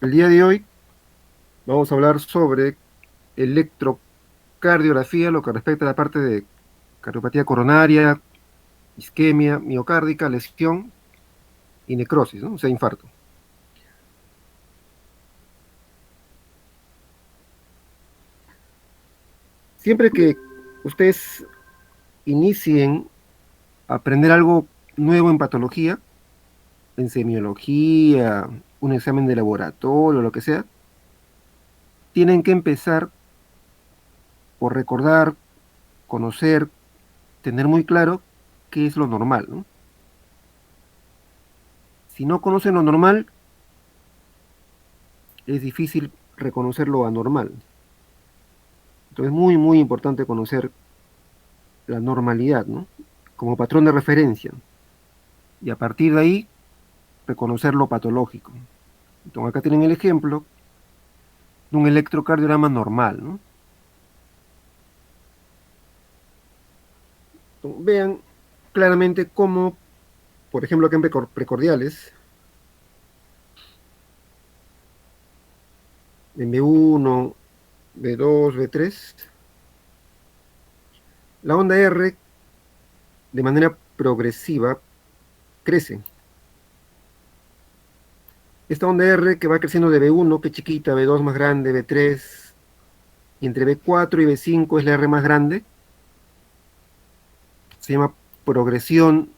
El día de hoy vamos a hablar sobre electrocardiografía, lo que respecta a la parte de cardiopatía coronaria, isquemia miocárdica, lesión y necrosis, ¿no? O sea, infarto. Siempre que ustedes inicien a aprender algo nuevo en patología, en semiología, un examen de laboratorio, lo que sea, tienen que empezar por recordar, conocer, tener muy claro qué es lo normal, ¿no? Si no conocen lo normal, es difícil reconocer lo anormal. Entonces, muy, muy importante conocer la normalidad, ¿no? Como patrón de referencia. Y a partir de ahí, reconocer lo patológico. Entonces, acá tienen el ejemplo de un electrocardiograma normal, ¿no? Entonces, vean claramente cómo, por ejemplo, acá en precordiales, en B1, B2, B3, la onda R de manera progresiva crece. Esta onda R que va creciendo de B1, que es chiquita, B2 más grande, B3, y entre B4 y B5 es la R más grande, se llama progresión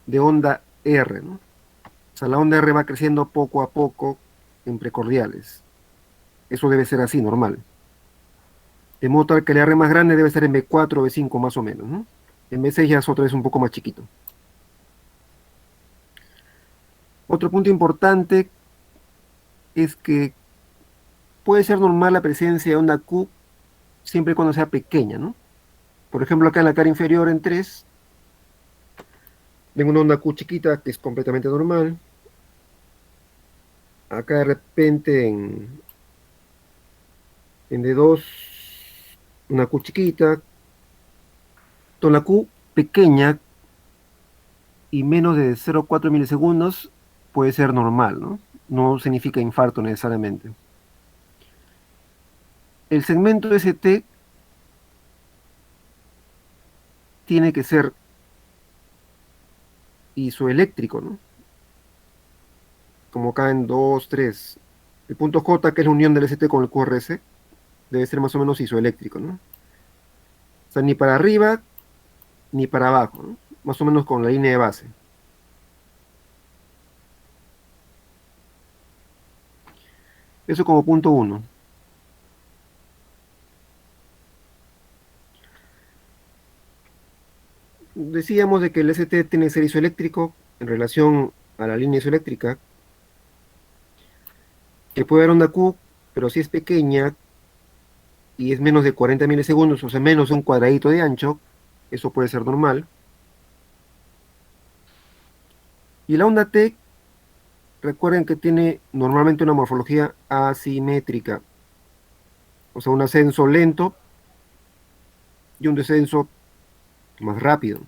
de onda R, ¿no? O sea, la onda R va creciendo poco a poco en precordiales. Eso debe ser así, normal. De modo tal que la R más grande debe ser en B4 o B5 más o menos, ¿no? En B6 ya es otra vez un poco más chiquito. Otro punto importante es que puede ser normal la presencia de onda Q siempre y cuando sea pequeña, ¿no? Por ejemplo, acá en la cara inferior en 3 tengo una onda Q chiquita que es completamente normal. Acá de repente en D2 una Q chiquita. Con la Q pequeña y menos de 0,4 milisegundos puede ser normal, ¿no? No significa infarto necesariamente. El segmento ST tiene que ser isoeléctrico, ¿no? Como acá en 2, 3. El punto J, que es la unión del ST con el QRS, debe ser más o menos isoeléctrico, ¿no? O sea, ni para arriba ni para abajo, ¿no? Más o menos con la línea de base. Eso como punto uno. Decíamos de que el ST tiene que ser isoeléctrico en relación a la línea isoeléctrica, que puede haber onda Q, pero si es pequeña y es menos de 40 milisegundos, o sea, menos de un cuadradito de ancho, eso puede ser normal. Y la onda T, recuerden que tiene normalmente una morfología asimétrica, o sea, un ascenso lento y un descenso más rápido.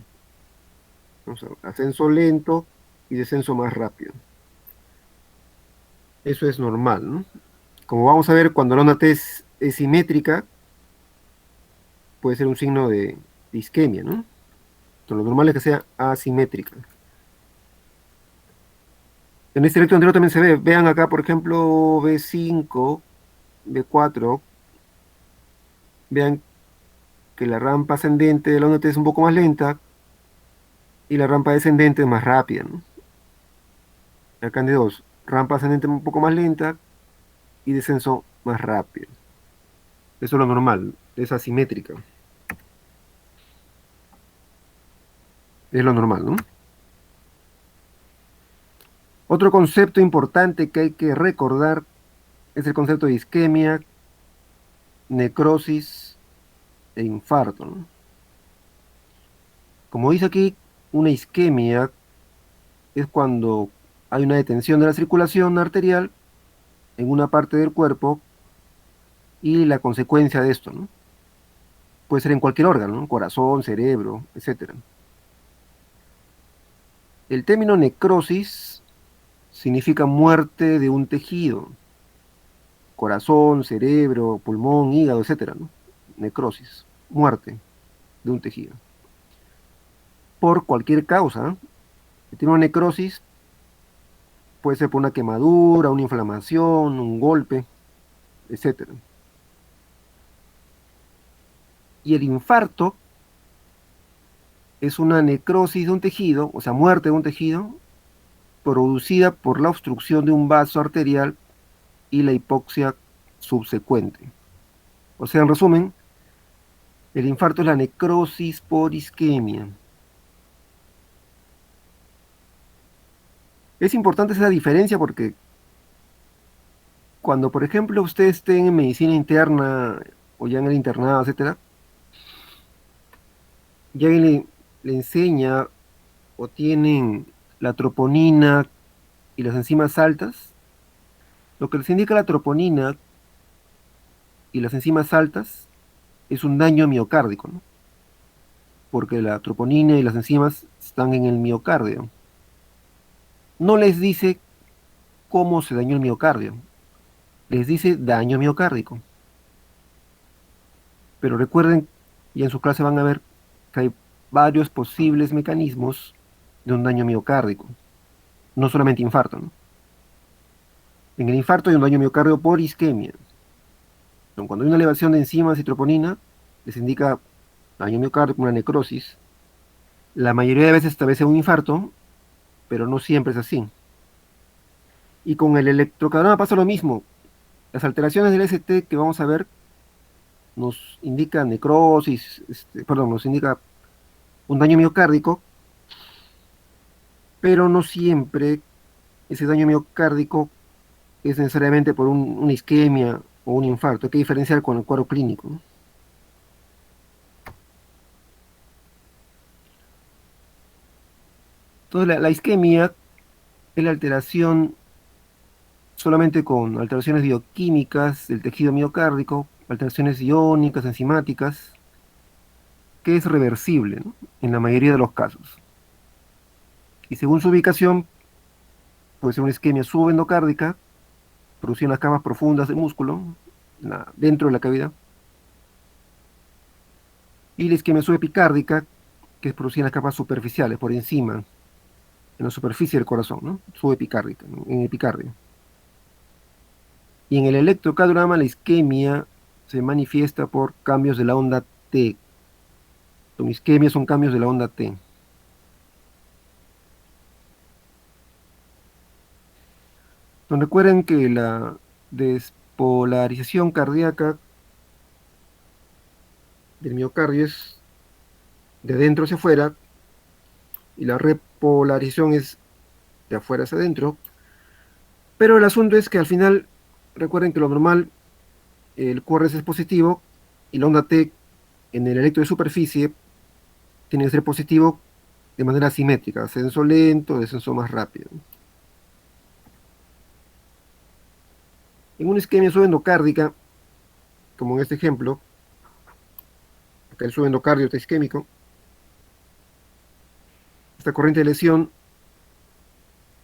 O sea, ascenso lento y descenso más rápido. Eso es normal, ¿no? Como vamos a ver, cuando la onda T es simétrica, puede ser un signo de isquemia, ¿no? Entonces, lo normal es que sea asimétrica. En este electro anterior también se ve. Vean acá, por ejemplo, B5, B4. Vean que la rampa ascendente de la onda T es un poco más lenta y la rampa descendente es más rápida, ¿no? Acá en D2, rampa ascendente un poco más lenta y descenso más rápido. Eso es lo normal, es asimétrica. Es lo normal, ¿no? Otro concepto importante que hay que recordar es el concepto de isquemia, necrosis e infarto, ¿no? Como dice aquí, una isquemia es cuando hay una detención de la circulación arterial en una parte del cuerpo y la consecuencia de esto, ¿no? Puede ser en cualquier órgano, ¿no? Corazón, cerebro, etcétera. El término necrosis significa muerte de un tejido, corazón, cerebro, pulmón, hígado, etcétera, ¿no? Necrosis, muerte de un tejido. Por cualquier causa, ¿eh? Si tiene una necrosis, puede ser por una quemadura, una inflamación, un golpe, etcétera. Y el infarto es una necrosis de un tejido, o sea, muerte de un tejido, producida por la obstrucción de un vaso arterial y la hipoxia subsecuente. O sea, en resumen, el infarto es la necrosis por isquemia. Es importante esa diferencia porque cuando, por ejemplo, ustedes estén en medicina interna o ya en el internado, etcétera, ya alguien le enseña o tienen la troponina y las enzimas altas, lo que les indica la troponina y las enzimas altas es un daño miocárdico, ¿no? Porque la troponina y las enzimas están en el miocardio. No les dice cómo se dañó el miocardio, les dice daño miocárdico. Pero recuerden, y en su clase van a ver que hay varios posibles mecanismos de un daño miocárdico, no solamente infarto, ¿no? En el infarto hay un daño miocardio por isquemia. Cuando hay una elevación de enzimas y troponina, les indica daño miocárdico, una necrosis. La mayoría de veces establece un infarto, pero no siempre es así. Y con el electrocardiograma pasa lo mismo. Las alteraciones del ST que vamos a ver nos indica necrosis, perdón, nos indica un daño miocárdico, pero no siempre ese daño miocárdico es necesariamente por una isquemia o un infarto. Hay que diferenciar con el cuadro clínico, ¿no? Entonces, la isquemia es la alteración solamente con alteraciones bioquímicas del tejido miocárdico, alteraciones iónicas, enzimáticas, que es reversible, ¿no? En la mayoría de los casos. Y según su ubicación, puede ser una isquemia subendocárdica, producida en las capas profundas del músculo, dentro de la cavidad, y la isquemia subepicárdica, que es producida en las capas superficiales, por encima, en la superficie del corazón, ¿no? Subepicárdica, ¿no? En epicardio. Y en el electrocardiograma, la isquemia se manifiesta por cambios de la onda T. Son isquemias, son cambios de la onda T. Entonces, recuerden que la despolarización cardíaca del miocardio es de dentro hacia afuera y la repolarización es de afuera hacia adentro. Pero el asunto es que al final, recuerden que lo normal, el QRS es positivo y la onda T en el electro de superficie tiene que ser positivo de manera simétrica, ascenso lento, descenso más rápido. En una isquemia subendocárdica, como en este ejemplo, acá el subendocardio está isquémico, esta corriente de lesión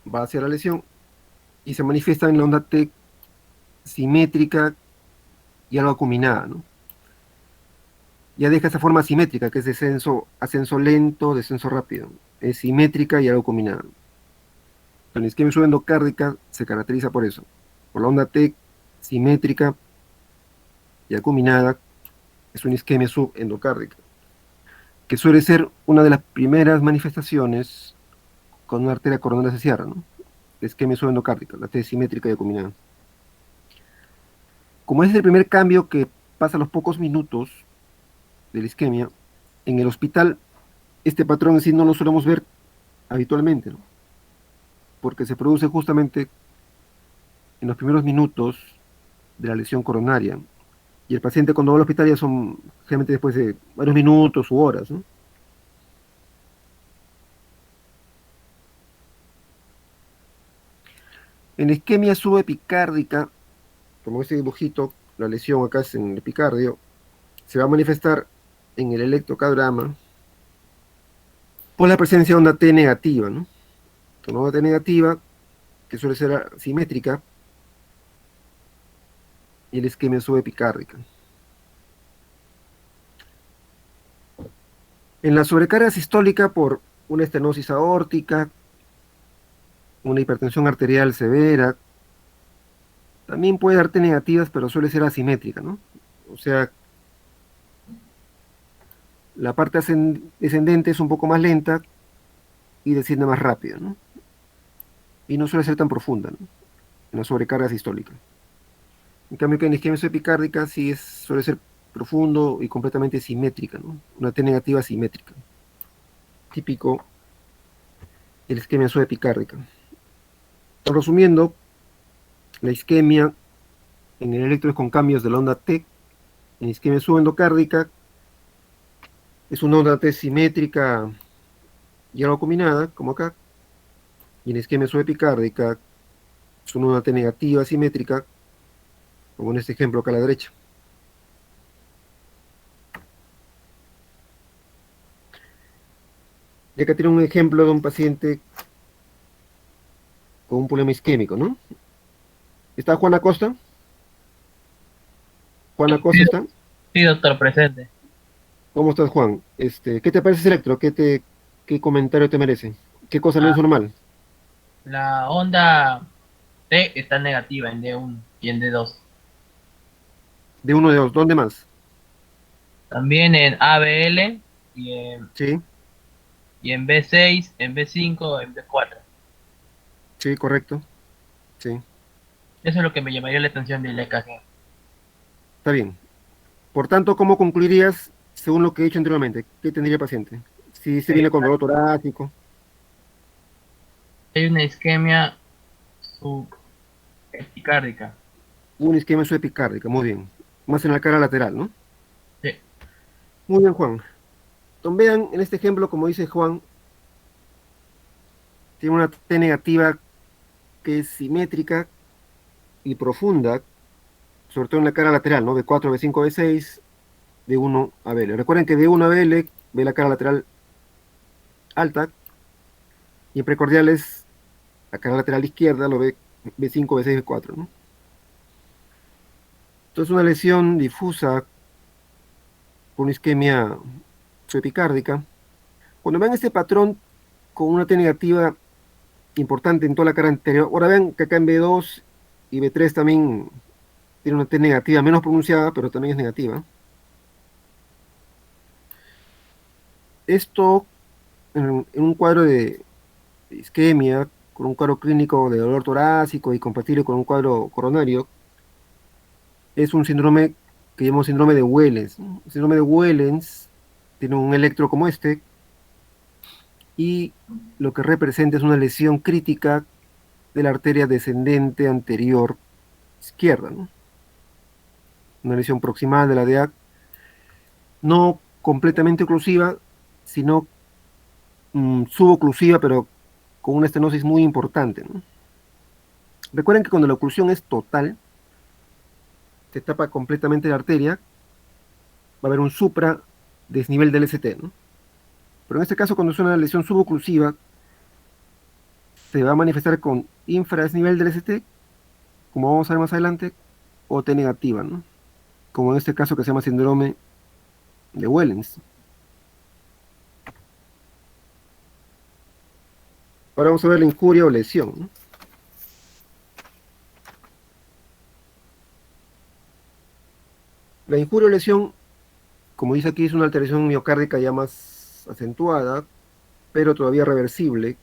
va hacia la lesión y se manifiesta en la onda T simétrica y algo acuminada, ¿no? Ya deja esa forma simétrica, que es descenso, ascenso lento, descenso rápido. Es simétrica y algo acuminada. La isquemia subendocárdica se caracteriza por eso, por la onda T simétrica y acuminada, es una isquemia subendocárdica, que suele ser una de las primeras manifestaciones con una arteria coronaria se cierra, ¿no? La isquemia subendocárdica, la T simétrica y acuminada. Como es el primer cambio que pasa a los pocos minutos de la isquemia, en el hospital este patrón en sí no lo solemos ver habitualmente, ¿no? Porque se produce justamente en los primeros minutos de la lesión coronaria. Y el paciente cuando va al hospital ya son generalmente después de varios minutos u horas, ¿no? En la isquemia subepicárdica, como este dibujito, la lesión acá es en el epicardio, se va a manifestar en el electrocardiograma por la presencia de onda T negativa, ¿no? Con onda T negativa que suele ser asimétrica, y la isquemia subepicárdica. En la sobrecarga sistólica por una estenosis aórtica, una hipertensión arterial severa, también puede darte negativas, pero suele ser asimétrica, ¿no? O sea, la parte descendente es un poco más lenta y desciende más rápido, ¿no? Y no suele ser tan profunda, ¿no? En la sobrecarga sistólica. En cambio, que en la isquemia subepicárdica sí suele ser profundo y completamente simétrica, ¿no? Una T negativa simétrica, típico de la isquemia subepicárdica. Resumiendo, la isquemia en el electro es con cambios de la onda T, en isquemia subendocárdica es una onda T simétrica y algo combinada, como acá, y en isquemia subepicárdica es una onda T negativa simétrica, como en este ejemplo acá a la derecha. Y acá tiene un ejemplo de un paciente con un problema isquémico, ¿no? ¿Está Juan Acosta? Juan Acosta Sí, está. sí, doctor, presente. ¿Cómo estás, Juan? ¿Qué te parece ese electro? ¿Qué comentario te merece? ¿Qué cosa no Ah, es normal? la onda T está negativa en D1 y en D2. De uno de dos, ¿dónde más? También en ABL Sí, y en B6, en B5, en B4. sí, correcto. Sí, Eso es lo que me llamaría la atención del EKG. está bien. Por tanto, ¿cómo concluirías según lo que he dicho anteriormente? ¿Qué tendría el paciente? Si se Eh, viene con dolor torácico, Hay una isquemia subepicárdica. una isquemia subepicárdica, muy bien. Más en la cara lateral, ¿no? Sí, Muy bien, Juan. Entonces, vean en este ejemplo, como dice Juan, tiene una T negativa que es simétrica y profunda, sobre todo en la cara lateral, ¿no? B4, B5, B6, D1 a BL. Recuerden que D1 a BL ve la cara lateral alta y en precordiales la cara lateral izquierda lo ve B5, B6, B4, ¿no? Entonces una lesión difusa por una isquemia subepicárdica. Cuando vean este patrón con una T negativa importante en toda la cara anterior, ahora vean que acá en B2 y B3 también tiene una T negativa menos pronunciada, pero también es negativa. Esto en un cuadro de isquemia, con un cuadro clínico de dolor torácico y compatible con un cuadro coronario, es un síndrome que llamamos síndrome de Wellens, ¿no? El síndrome de Wellens tiene un electro como este y lo que representa es una lesión crítica de la arteria descendente anterior izquierda, ¿no? Una lesión proximal de la DEA, no completamente oclusiva, sino suboclusiva, pero con una estenosis muy importante, ¿no? Recuerden que cuando la oclusión es total, se tapa completamente la arteria, va a haber un supra desnivel del ST, ¿no? Pero en este caso, cuando es una lesión suboclusiva, se va a manifestar con infradesnivel del ST, como vamos a ver más adelante, o T negativa, ¿no? Como en este caso que se llama síndrome de Wellens. Ahora vamos a ver la injuria o lesión, ¿no? La injuria o lesión, como dice aquí, es una alteración miocárdica ya más acentuada, pero todavía reversible.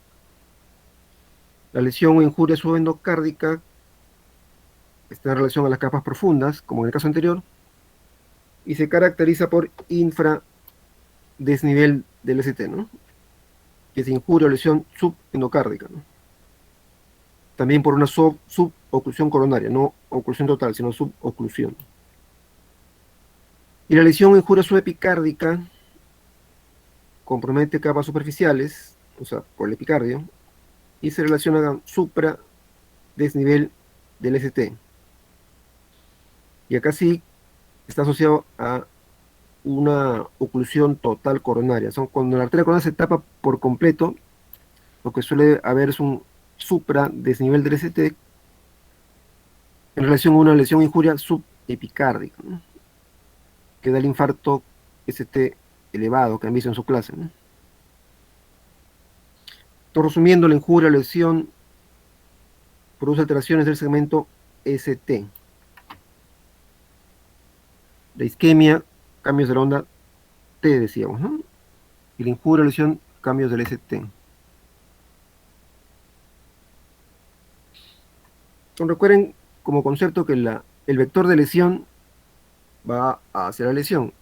La lesión o injuria subendocárdica está en relación a las capas profundas, como en el caso anterior, y se caracteriza por infradesnivel del ST, ¿no? Que es injuria o lesión subendocárdica, ¿no? También por una suboclusión coronaria, no oclusión total, sino suboclusión. Y la lesión o injuria subepicárdica compromete capas superficiales, o sea, por el epicardio, y se relaciona con supradesnivel del ST. Y acá sí está asociado a una oclusión total coronaria. Son cuando la arteria coronaria se tapa por completo, lo que suele haber es un supra desnivel del ST en relación a una lesión injuria subepicárdica, ¿no? Que da el infarto ST elevado que han visto en su clase, ¿no? Entonces, resumiendo, la injuria o lesión produce alteraciones del segmento ST. La isquemia, cambios de la onda T, decíamos, ¿no? Y la injuria o lesión, cambios del ST. Entonces, recuerden como concepto que el vector de lesión va hacia la lesión.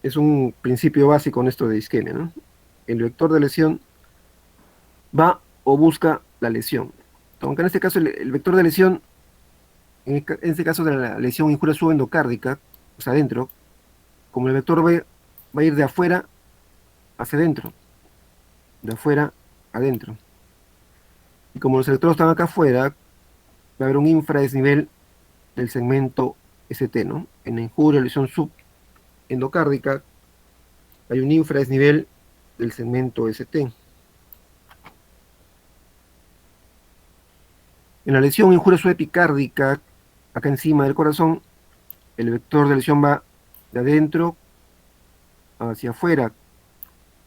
Es un principio básico en esto de isquemia, ¿no? El vector de lesión va o busca la lesión. Aunque en este caso el vector de lesión, en este caso de la lesión injuria subendocárdica, o sea, adentro, como el vector va a ir de afuera hacia adentro, de afuera adentro. Y como los electrodos están acá afuera, va a haber un infradesnivel del segmento ST, ¿no? En la injuria lesión subendocárdica hay un infradesnivel del segmento ST. En la lesión injuria subepicárdica, acá encima del corazón, el vector de lesión va de adentro hacia afuera,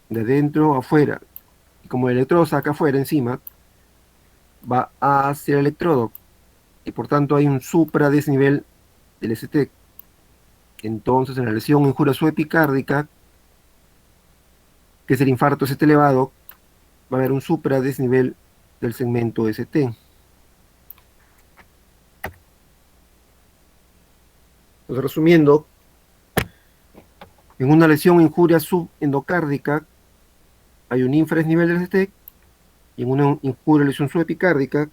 de adentro a afuera. Y como el electrodo está acá afuera, encima, va hacia el electrodo. Y por tanto hay un supradesnivel del ST. Entonces, en la lesión injuria subepicárdica, que es el infarto ST elevado, va a haber un supradesnivel del segmento ST. Entonces, resumiendo, en una lesión injuria subendocárdica hay un infradesnivel del ST y en una injuria lesión subepicárdica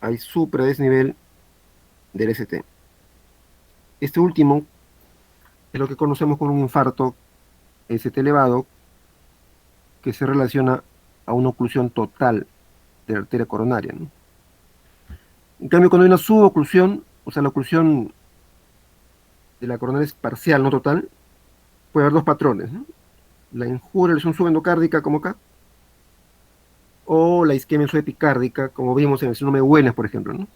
hay supradesnivel del ST. Este último es lo que conocemos como un infarto ST elevado que se relaciona a una oclusión total de la arteria coronaria, ¿no? En cambio, cuando hay una suboclusión, o sea, la oclusión de la coronaria es parcial, no total, puede haber dos patrones, ¿no? La injuria lesión subendocárdica, como acá, o la isquemia subepicárdica, como vimos en el síndrome de Wellens, por ejemplo, ¿no?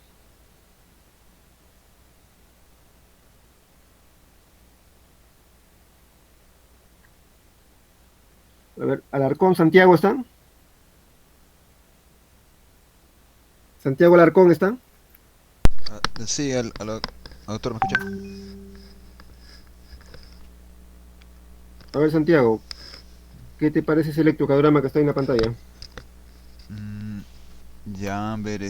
A ver, Alarcón, Santiago está. Santiago Alarcón está. Sí, doctor, ¿me escucha? A ver, Santiago, ¿qué te parece ese electrocardiograma que está en la pantalla? Mm, ya, a ver,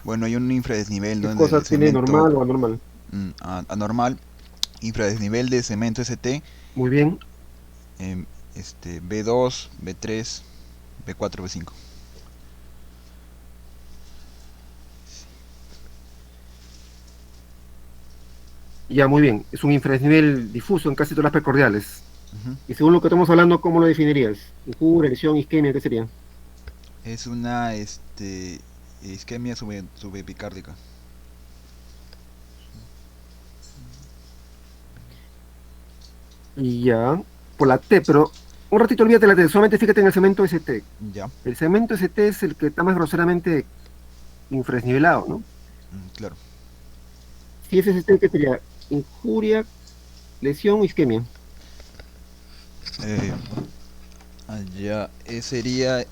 bueno, hay un infradesnivel ¿Qué donde cosa el tiene cemento normal o anormal? anormal, infradesnivel de cemento ST, Muy bien. em, B2, B3, B4, B5. Ya, muy bien. Es un infradesnivel difuso en casi todas las precordiales. Ujú. Y según lo que estamos hablando, ¿cómo lo definirías? Injuria, lesión, isquemia, ¿qué sería? Es una isquemia subepicárdica. Y ya, por la T, pero un ratito olvídate la T, solamente fíjate en el segmento ST. Ya, El segmento ST es el que está más groseramente infradesnivelado, ¿no? claro. Si es ST, ¿qué sería? Injuria, lesión, isquemia. Eh, ya, sería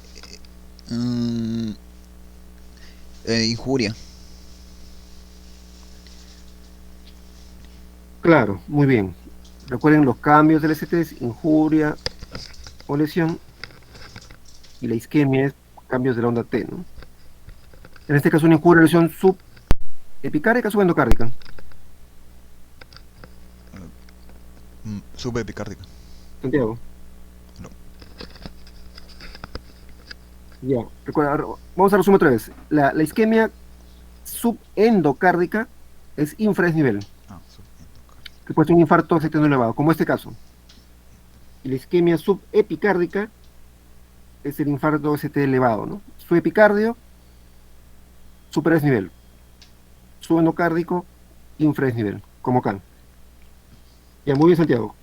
mm, injuria. Claro, muy bien. Recuerden los cambios del ST es injuria o lesión y la isquemia es cambios de la onda T, ¿no? En este caso, una injuria o lesión subepicárdica, subendocárdica. Subepicárdica. Santiago. No. Ya, recuerda, vamos a resumir otra vez. La isquemia subendocárdica es infradesnivel, Subepicárdica. que puede ser un infarto externo elevado, como este caso. Y la isquemia subepicárdica es el infarto ST elevado, ¿no? Subepicardio, supradesnivel. Subendocárdico, infradesnivel, como acá. Ya, muy bien, Santiago.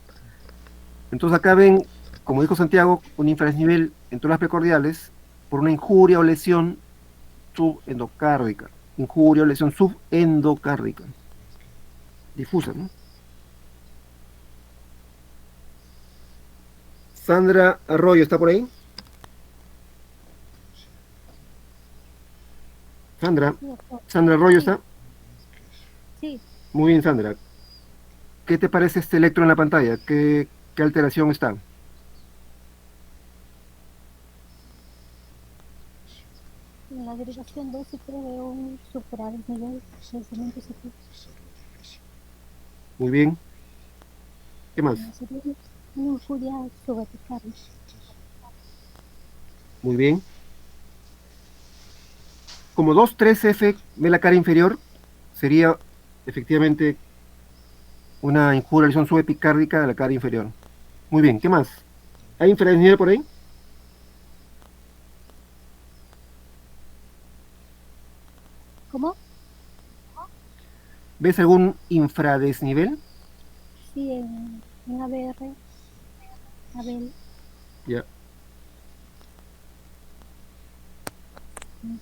Entonces acá ven, como dijo Santiago, un infradesnivel en todas las precordiales por una injuria o lesión subendocárdica. Injuria o lesión subendocárdica. Difusa, ¿no? Sandra Arroyo, ¿está por ahí? Sandra, Sí, doctor. Sandra Arroyo Sí, está. sí. Muy bien, Sandra. ¿Qué te parece este electro en la pantalla? ¿Qué alteración está? En la derivación 2 y 3 veo un supradesnivel del cemento CP. Muy bien. ¿Qué más? Sería una injuria subapical. Muy bien. Como 2,3F ve la cara inferior, sería efectivamente una injuria, lesión subepicárdica de la cara inferior. Muy bien, ¿qué más? ¿Hay infradesnivel por ahí? ¿Cómo? ¿Ves algún infradesnivel? Sí, en ABR, Abel, Ya.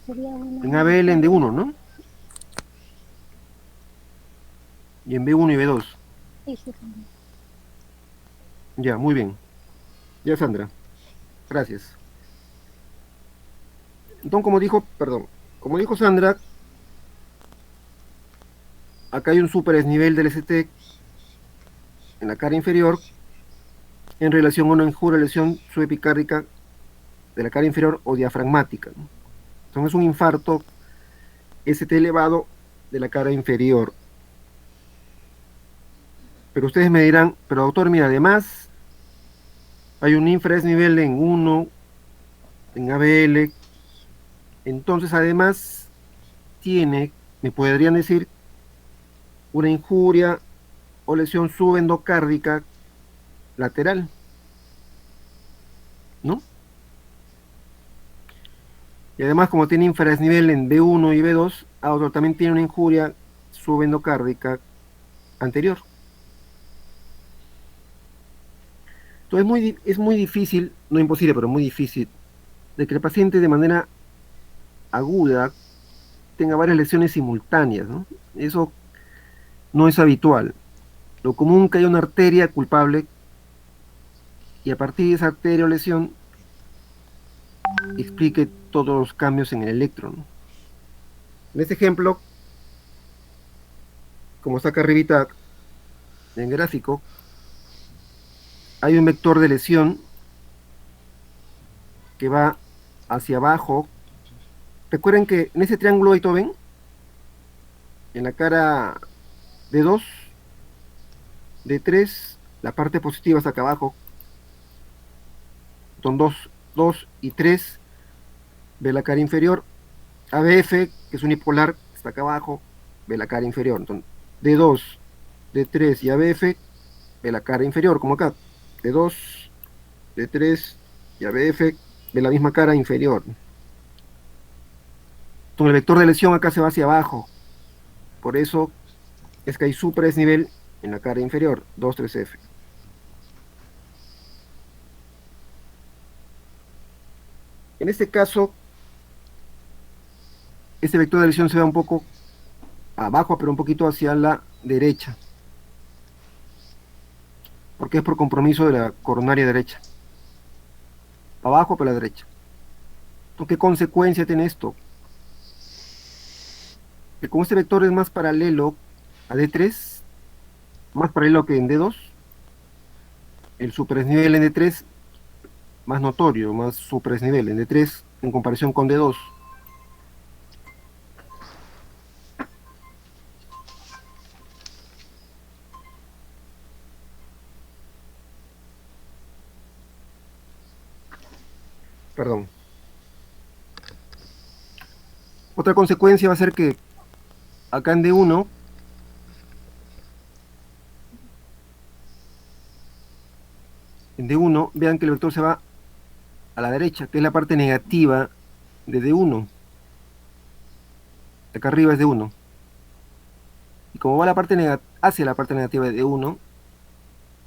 sería En una ABL en injuria. D1, ¿no? Y en B1 y B2. Sí, sí, también. Ya, muy bien. Ya, Sandra. Gracias. Entonces, como dijo Sandra, acá hay un superdesnivel del ST en la cara inferior en relación a una injuria lesión subepicárdica de la cara inferior o diafragmática, ¿no? Entonces es un infarto ST elevado de la cara inferior. Pero ustedes me dirán, pero doctor, mira, además hay un infradesnivel en 1, en ABL, entonces además me podrían decir, una injuria o lesión subendocárdica lateral, ¿no? Y además, como tiene infradesnivel en B1 y B2, doctor, también tiene una injuria subendocárdica anterior. Entonces es muy difícil, no imposible, pero muy difícil, de que el paciente de manera aguda tenga varias lesiones simultáneas, ¿no? Eso no es habitual. Lo común es que haya una arteria culpable y a partir de esa arteria o lesión explique todos los cambios en el electron. En este ejemplo, como está acá arribita en el gráfico, hay un vector de lesión que va hacia abajo. Recuerden que en ese triángulo ahí todo ven, en la cara D2, D3, la parte positiva está acá abajo, son 2 y 3 ve la cara inferior, ABF, que es unipolar, está acá abajo, ve la cara inferior. Entonces, D2, D3 y ABF, ve la cara inferior, como acá. D2, D3 y ABF, ve la misma cara inferior. Entonces, el vector de lesión acá se va hacia abajo. Por eso es que hay superdesnivel en la cara inferior, 2,3F. En este caso, este vector de lesión se va un poco abajo, pero un poquito hacia la derecha, porque es por compromiso de la coronaria derecha. Abajo, pero a la derecha. Entonces, ¿qué consecuencia tiene esto? Que como este vector es más paralelo a D3, más paralelo que en D2, el superdesnivel en D3 más notorio, más superdesnivel en D3 en comparación con D2. Perdón. Otra consecuencia va a ser que acá en D1, vean que el vector se va a la derecha, que es la parte negativa de D1. Acá arriba es D1. Y como va hacia la parte negativa de D1,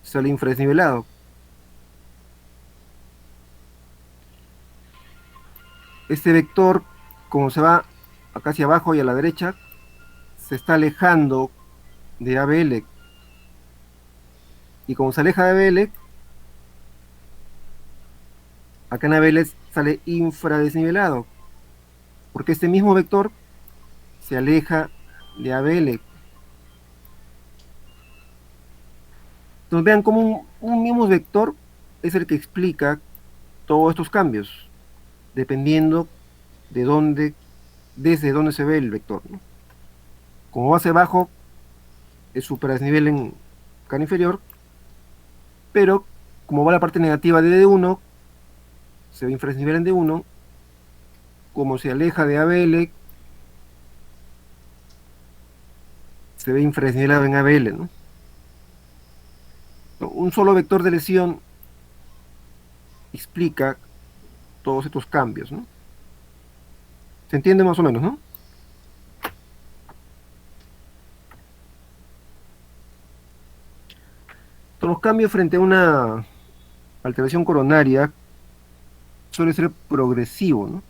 sale infradesnivelado. este vector, como se va acá hacia abajo y a la derecha, se está alejando de ABL. Y como se aleja de ABL, acá en ABL sale infradesnivelado, porque este mismo vector se aleja de ABL. Entonces vean cómo un mismo vector es el que explica todos estos cambios, dependiendo de dónde, desde dónde se ve el vector, ¿no? Como va hacia abajo, es supradesnivel en cara inferior, pero como va la parte negativa de D1, se ve infradesnivel en D1, como se aleja de ABL, se ve infradesnivelado en ABL, ¿no? Un solo vector de lesión explica todos estos cambios, ¿no? ¿Se entiende más o menos, no? Los cambios frente a una alteración coronaria suele ser progresivo, ¿no?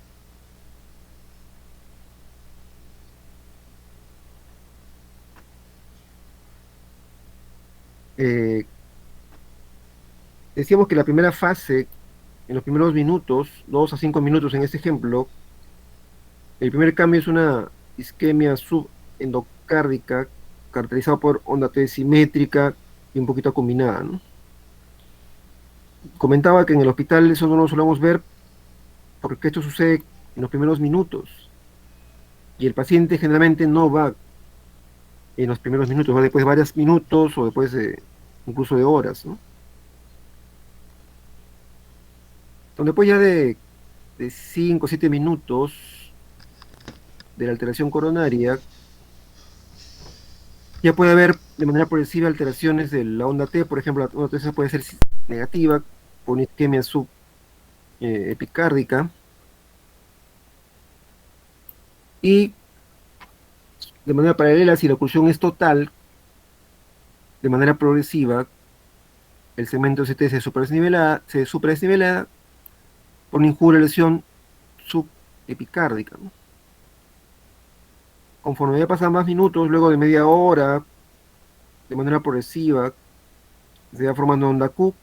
Eh, Decíamos que la primera fase, en los primeros minutos, 2 a 5 minutos en este ejemplo, el primer cambio es una isquemia subendocárdica caracterizada por onda T simétrica y un poquito combinada, ¿no? Comentaba que en el hospital eso no lo solemos ver porque esto sucede en los primeros minutos y el paciente generalmente no va en los primeros minutos, va después de varios minutos o después de incluso de horas, ¿no? Donde después ya de 5 o 7 minutos de la alteración coronaria, ya puede haber de manera progresiva alteraciones de la onda T, por ejemplo, la onda T puede ser negativa por una isquemia subepicárdica y de manera paralela, si la oclusión es total, de manera progresiva, el segmento ST se supradesnivela por una injuria lesión subepicárdica, ¿no? Conforme ya pasan más minutos, luego de media hora, de manera progresiva, se va formando onda Q,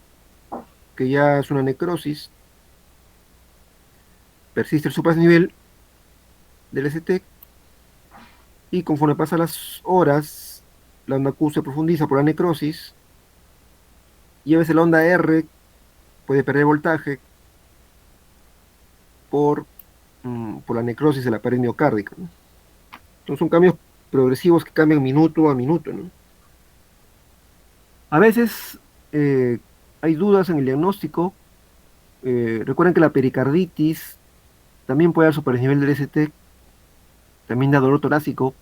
que ya es una necrosis, persiste el supradesnivel del ST, y conforme pasan las horas, la onda Q se profundiza por la necrosis, y a veces la onda R puede perder voltaje por la necrosis de la pared miocárdica, ¿no? Entonces son cambios progresivos que cambian minuto a minuto, ¿no? A veces hay dudas en el diagnóstico. Recuerden que la pericarditis también puede dar superdesnivel del ST, también da dolor torácico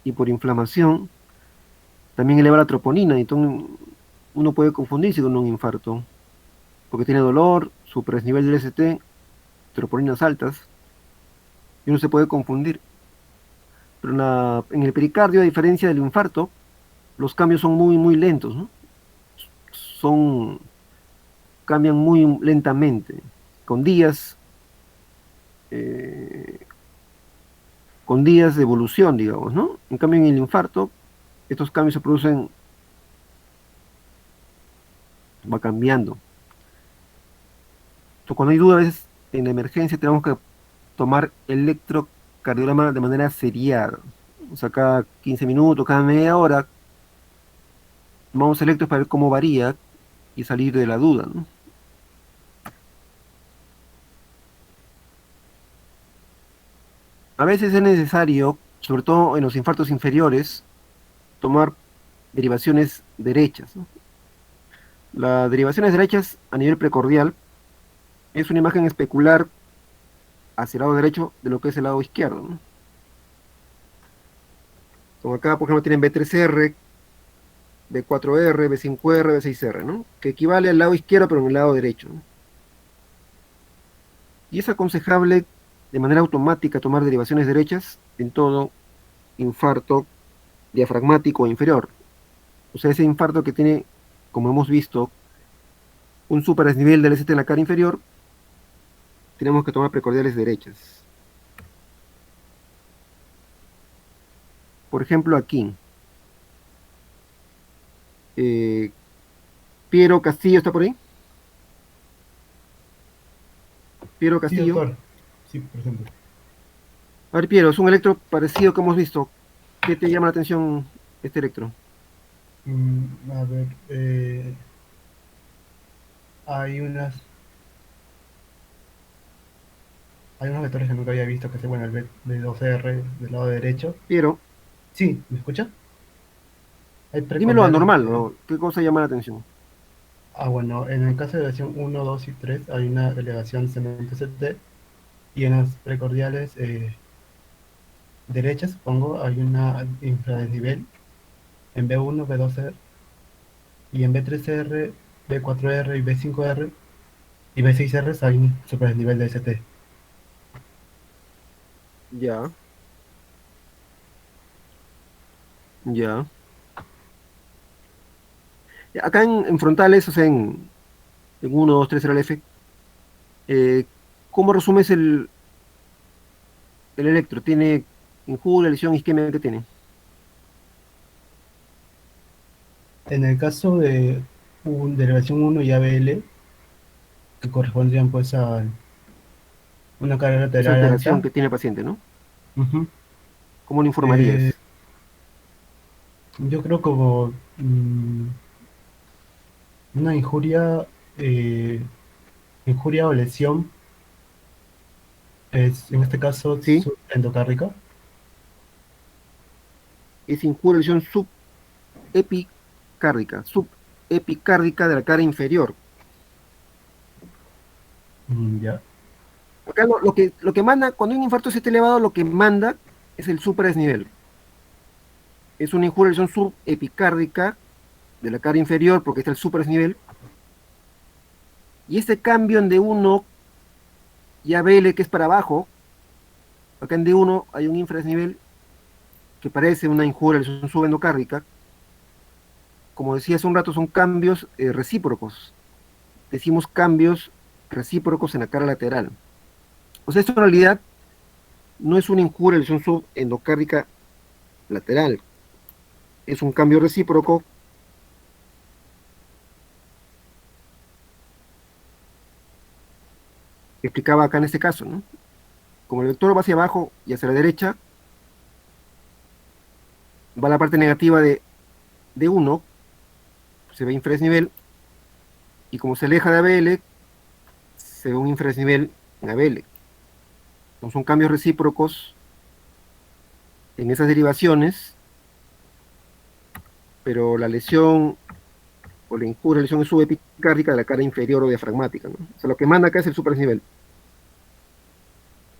y por inflamación también eleva la troponina. Entonces uno puede confundirse con un infarto porque tiene dolor, superdesnivel del ST, troponinas altas y uno se puede confundir. Pero en el pericardio, a diferencia del infarto, los cambios son muy, muy lentos, ¿no? Son, cambian muy lentamente, con días, eh, con días de evolución, digamos, ¿no? En cambio, en el infarto, estos cambios se producen, va cambiando. Entonces, cuando hay dudas en la emergencia, tenemos que tomar electrocardiograma de manera seriada. O sea, cada 15 minutos, cada media hora, tomamos electros para ver cómo varía y salir de la duda, ¿no? A veces es necesario, sobre todo en los infartos inferiores, tomar derivaciones derechas, ¿no? Las derivaciones derechas a nivel precordial es una imagen especular hacia el lado derecho de lo que es el lado izquierdo, ¿no? Como acá, por ejemplo, tienen B3R, B4R, B5R, B6R, ¿no? Que equivale al lado izquierdo, pero en el lado derecho, ¿no? Y es aconsejable de manera automática tomar derivaciones derechas en todo infarto diafragmático inferior. O sea, ese infarto que tiene, como hemos visto, un superdesnivel del ST en la cara inferior tenemos que tomar precordiales derechas. Por ejemplo, aquí, eh, Piero Castillo está por ahí. Piero Sí, Castillo. doctor. Sí, por ejemplo. A ver, Piero, es un electro parecido que hemos visto. ¿Qué te llama la atención este electro? A ver, hay unas, hay unos vectores que nunca había visto, que es, bueno, el B2R del lado derecho. Piero, Sí, ¿me escucha? Hay dímelo precordiales anormal, de... ¿no? ¿Qué cosa llama la atención? Bueno, en el caso de elevación 1, 2 y 3 hay una elevación cemento CT y en las precordiales derechas, supongo, hay una infradesnivel en B1, B2R y en B3R, B4R y B5R y B6R hay un superdesnivel de ST. Ya, ya. Acá en frontales, o sea, en 1, 2, 3 F, eh, ¿cómo resumes el electro? ¿Tiene injuria, lesión isquemia que tiene? En el caso de derivación 1 y ABL, que correspondían pues a una carga Esa lateral alteración alta, que tiene el paciente, ¿no? ujú, ¿Cómo lo eh, informarías? yo creo como una eh, injuria o lesión, es en este caso ¿Sí? endocárdica. Es injuria, lesión subepicárdica de la cara inferior. Ya. Acá lo que manda, cuando hay un infarto de elevado, lo que manda es el supradesnivel. Es una injuria, lesión subepicárdica de la cara inferior, porque está el supradesnivel. Y este cambio en D1 y ABL, que es para abajo, acá en D1 hay un infradesnivel que parece una injuria, lesión subendocárdica. Como decía hace un rato, son cambios recíprocos. Decimos cambios recíprocos en la cara lateral. O sea, esto en realidad no es una injuria, lesión subendocárdica lateral. Es un cambio recíproco que explicaba acá en este caso, ¿no? Como el vector va hacia abajo y hacia la derecha, va la parte negativa de 1, se ve infradesnivel, y como se aleja de ABL, se ve un infradesnivel en ABL. Entonces son cambios recíprocos en esas derivaciones, pero la lesión o la injuria, la lesión es subepicárdica de la cara inferior o diafragmática, ¿no? O sea, lo que manda acá es el supradesnivel.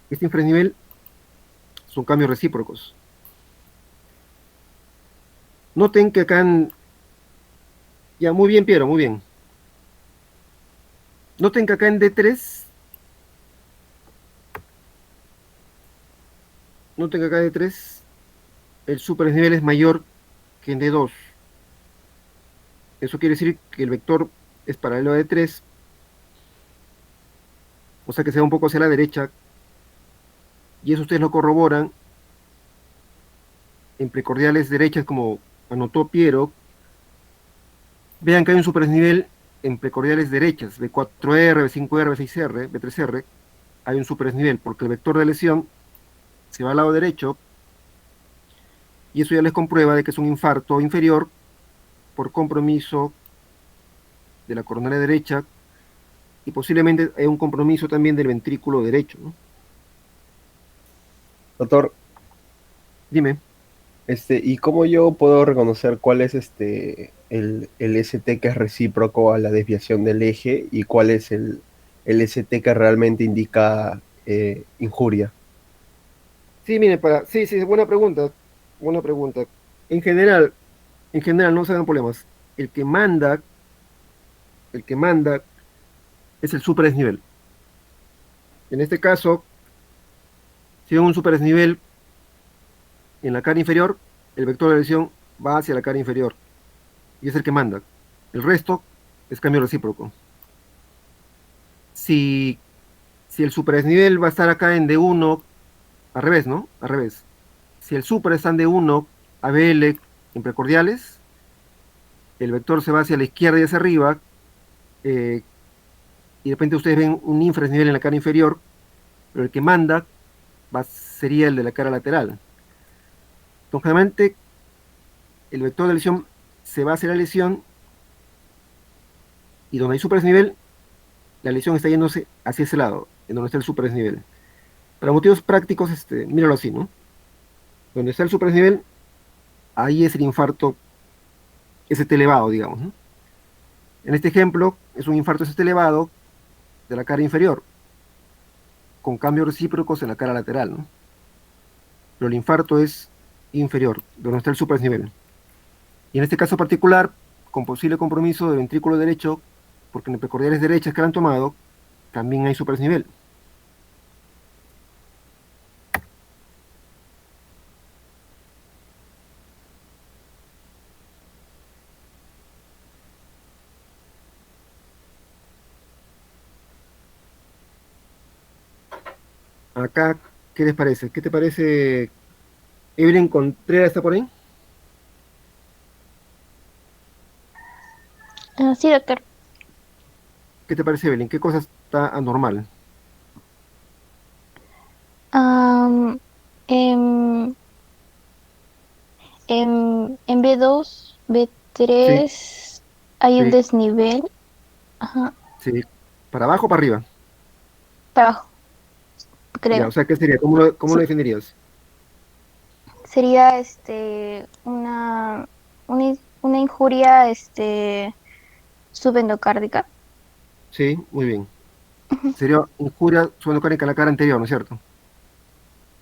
Este infradesnivel son cambios recíprocos. Noten que acá, ya muy bien, Piero, muy bien. Noten que acá en D3, noten que acá en D3, el supradesnivel es mayor que en D2. Eso quiere decir que el vector es paralelo a D3, o sea que se va un poco hacia la derecha, y eso ustedes lo corroboran en precordiales derechas, como anotó Piero. Vean que hay un superdesnivel en precordiales derechas, B4R, B5R, B6R, B3R, hay un superdesnivel, porque el vector de lesión se va al lado derecho, y eso ya les comprueba de que es un infarto inferior por compromiso de la coronaria derecha, y posiblemente hay un compromiso también del ventrículo derecho, ¿no? Doctor, Dime. ¿y cómo yo puedo reconocer cuál es el ST que es recíproco a la desviación del eje y cuál es el ST que realmente indica injuria? Sí, mire, sí, sí, buena pregunta, buena pregunta. En general, en general no se dan problemas. El que manda, el que manda es el superdesnivel. En este caso, si hay un superdesnivel en la cara inferior, el vector de lesión va hacia la cara inferior y es el que manda. El resto es cambio recíproco. Si, Si el superdesnivel va a estar acá en D1, al revés, ¿no? Al revés. Si el super está en D1, ABL en precordiales, el vector se va hacia la izquierda y hacia arriba, eh, y de repente ustedes ven un infradesnivel en la cara inferior, pero el que manda sería el de la cara lateral. Entonces, generalmente, el vector de lesión se va hacia la lesión, y donde hay superdesnivel, la lesión está yéndose hacia ese lado, en donde está el superdesnivel. Para motivos prácticos, míralo así, ¿no? Donde está el superdesnivel, ahí es el infarto ST elevado, digamos, ¿no? En este ejemplo, es un infarto ST elevado de la cara inferior, con cambios recíprocos en la cara lateral, ¿no? Pero el infarto es inferior, donde está el superdesnivel. Y en este caso particular, con posible compromiso del ventrículo derecho, porque en el precordiales derechas que la han tomado, también hay superdesnivel. Acá, ¿qué les parece? ¿Qué te parece? Evelyn Contreras está por ahí. Sí, doctor. ¿Qué te parece, Evelyn? ¿Qué cosa está anormal? Am, en, en B2, Sí, B3 hay un sí, desnivel. Ajá, sí. ¿Para abajo o para arriba? para abajo, Ya, o creo. sea, ¿qué sería? ¿Cómo lo Sí, definirías? sería una injuria subendocárdica. Sí, muy bien. Sería injuria suendocárnica en la cara anterior, ¿no es cierto?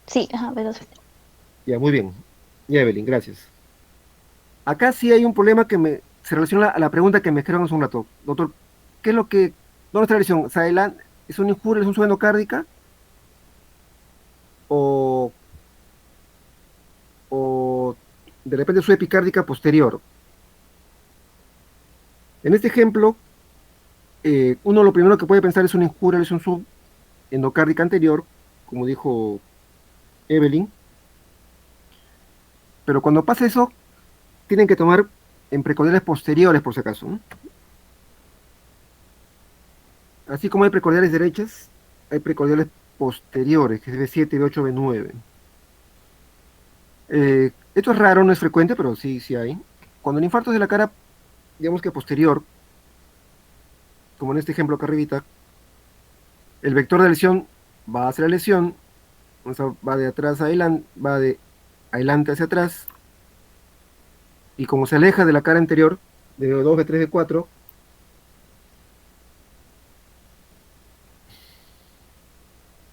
Sí, ajá, B2. Ya, muy bien. Ya, Evelyn, gracias. Acá sí hay un problema se relaciona a la pregunta que me dijeron hace un rato. Doctor, ¿qué es dónde está la lesión? ¿Es una injuria, es un suendocárdica? ¿O, o de repente su epicárdica posterior? En este ejemplo, uno lo primero que puede pensar es una injuria, lesión subendocárdica anterior, como dijo Evelyn, pero cuando pasa eso, tienen que tomar en precordiales posteriores, por si acaso, ¿no? Así como hay precordiales derechas, hay precordiales posteriores, que es B7, B8, B9. Esto es raro, no es frecuente, pero sí, sí hay. Cuando el infarto es de la cara, digamos que posterior, como en este ejemplo acá arribita, el vector de lesión va hacia la lesión, o sea, va de atrás a adelante, va de adelante hacia atrás, y como se aleja de la cara anterior, de B2, B3, B4,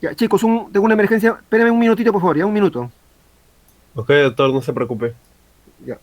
ya, chicos, tengo una emergencia, espérenme un minutito, por favor, ya un minuto. Ok, doctor, no se preocupe. Ya.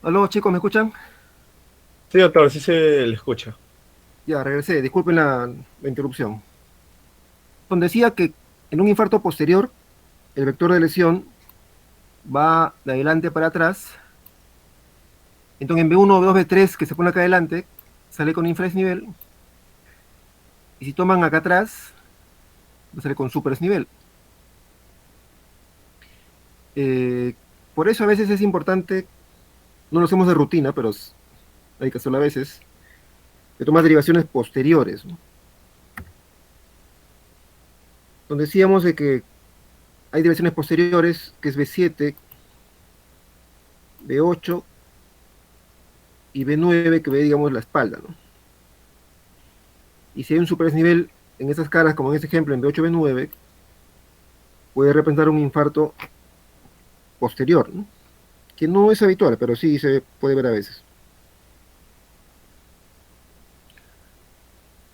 Aló, chicos, ¿me escuchan? Sí, doctor, sí se le escucha. Ya, regresé, disculpen la interrupción. Donde decía que en un infarto posterior, el vector de lesión va de adelante para atrás. Entonces en B1, B2, B3, que se pone acá adelante, sale con infradesnivel. Y si toman acá atrás, va a salir con superdesnivel. Eh, por eso a veces es importante, no lo hacemos de rutina, pero hay que hacerlo a veces, de tomar derivaciones posteriores, ¿no? Donde decíamos de que hay derivaciones posteriores, que es B7, B8 y B9, que ve, digamos, la espalda, ¿no? Y si hay un superdesnivel en esas caras, como en este ejemplo, en B8, B9, puede representar un infarto posterior, ¿no? Que no es habitual, pero sí se puede ver a veces.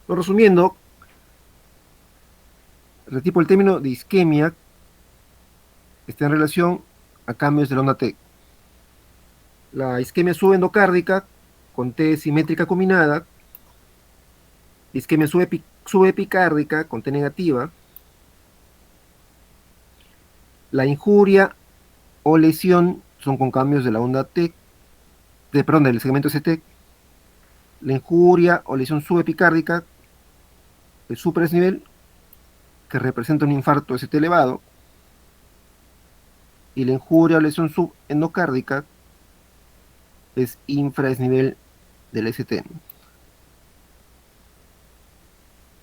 No, resumiendo, tipo el término de isquemia está en relación a cambios de la onda T. La isquemia subendocárdica con T simétrica combinada, isquemia subepicárdica con T negativa, la injuria o lesión son con cambios de la onda T, perdón, del segmento ST, la injuria o lesión subepicárdica, el superdesnivel, que representa un infarto ST elevado, y la injuria o lesión subendocárdica es infradesnivel del ST.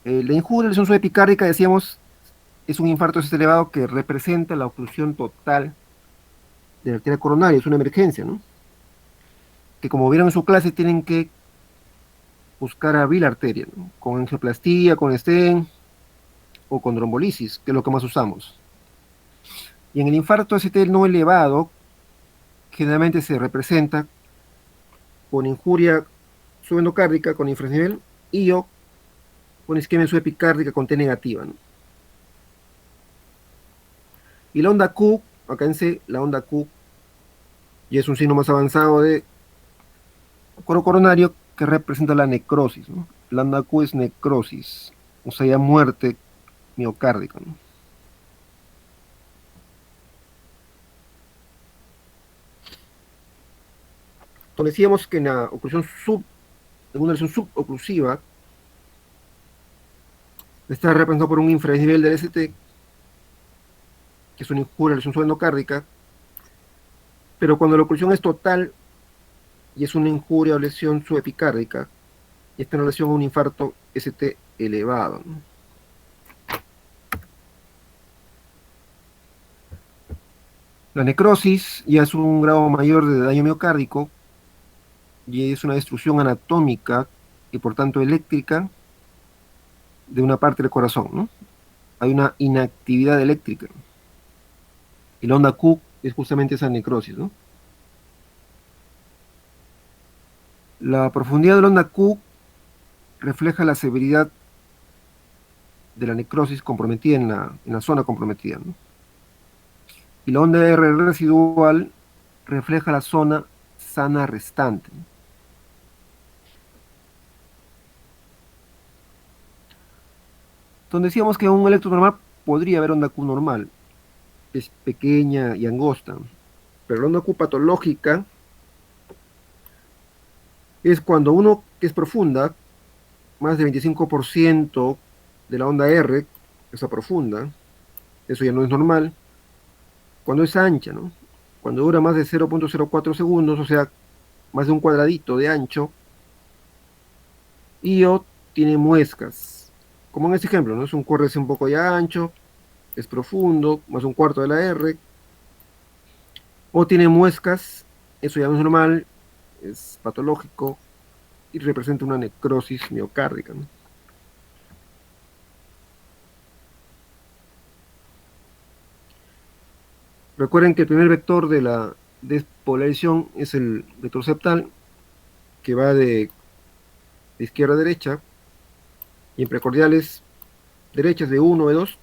La injuria o lesión subepicárdica, decíamos, es un infarto ST elevado que representa la oclusión total de la arteria coronaria, es una emergencia, ¿no? Que como vieron en su clase tienen que buscar abrir la arteria, ¿no? Con angioplastía, con stent o con trombolisis, que es lo que más usamos. Y en el infarto ST no elevado, generalmente se representa con injuria subendocárdica, con infrasnivel, y o con isquemia subepicárdica con T negativa, ¿no? Y la onda Q, acá en C, la onda Q, y es un signo más avanzado de coro coronario que representa la necrosis, ¿no? La onda Q es necrosis, o sea, ya muerte miocárdica, ¿no? Entonces decíamos que en la oclusión en una lesión suboclusiva, está representado por un infradesnivel del ST, que es una injuria lesión subendocárdica, pero cuando la oclusión es total y es una injuria o lesión subepicárdica, y está en relación a un infarto ST elevado, ¿no? La necrosis ya es un grado mayor de daño miocárdico y es una destrucción anatómica y por tanto eléctrica de una parte del corazón, ¿no? Hay una inactividad eléctrica. Y la onda Q es justamente esa necrosis, ¿no? La profundidad de la onda Q refleja la severidad de la necrosis comprometida en la zona comprometida, ¿no? Y la onda R residual refleja la zona sana restante, ¿no? Donde decíamos que un electro normal podría haber onda Q normal, es pequeña y angosta, pero la onda Q patológica es cuando uno que es profunda, más de 25% de la onda R, esa profunda, eso ya no es normal, cuando es ancha, ¿no? Cuando dura más de 0.04 segundos, o sea, más de un cuadradito de ancho, y o tiene muescas, como en este ejemplo, ¿no? Es un QRS un poco ya ancho, es profundo, más un cuarto de la R, o tiene muescas, eso ya no es normal, es patológico y representa una necrosis miocárdica, ¿no? Recuerden que el primer vector de la despolarización es el vector septal, que va de izquierda a derecha, y en precordiales derechas de 1 de 2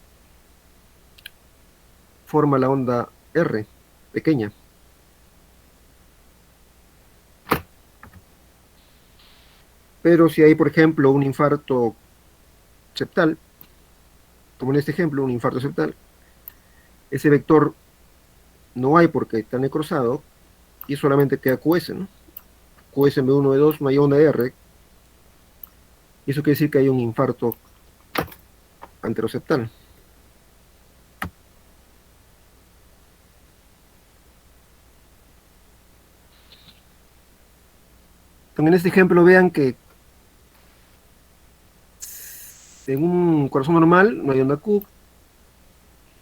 forma la onda R, pequeña. Pero si hay, por ejemplo, un infarto septal, como en este ejemplo, un infarto septal, ese vector no hay porque está necrosado y solamente queda QS, ¿no? QS en B1, B2, no hay onda R, y eso quiere decir que hay un infarto anteroseptal. Entonces, en este ejemplo vean que en un corazón normal no hay onda Q.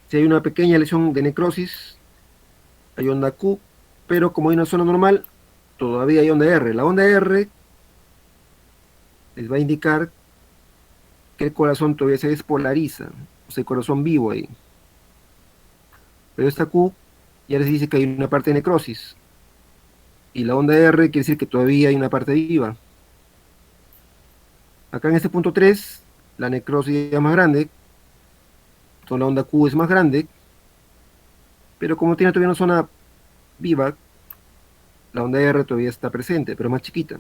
Si hay una pequeña lesión de necrosis, hay onda Q, pero como hay una zona normal, todavía hay onda R. La onda R les va a indicar que el corazón todavía se despolariza, o sea, el corazón vivo ahí. Pero esta Q ya les dice que hay una parte de necrosis, y la onda R quiere decir que todavía hay una parte viva. Acá en este punto 3, la necrosis es más grande, entonces la onda Q es más grande, pero como tiene todavía una zona viva, la onda R todavía está presente, pero más chiquita.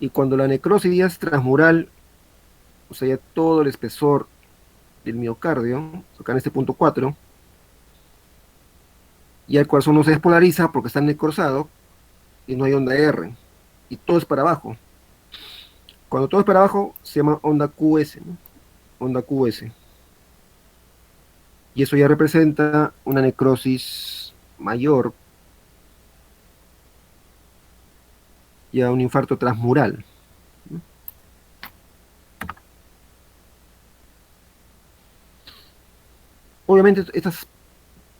Y cuando la necrosis ya es transmural, o sea, ya todo el espesor del miocardio, acá en este punto 4, ya el corazón no se despolariza porque está necrosado y no hay onda R, y todo es para abajo. Cuando todo es para abajo, se llama onda QS, ¿no? Onda QS. Y eso ya representa una necrosis mayor, ya un infarto transmural, ¿no? Obviamente estos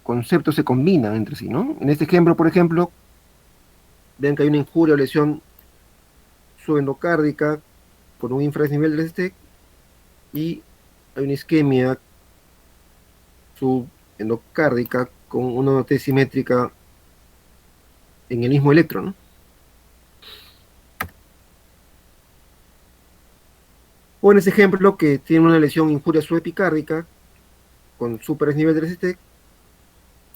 conceptos se combinan entre sí, ¿no? En este ejemplo, por ejemplo, ven que hay una injuria o lesión subendocárdica con un infranivel del ST y hay una isquemia subendocárdica con una T simétrica en el mismo electro, ¿no? O en ese ejemplo que tiene una lesión injuria subepicárdica con superdesnivel del ST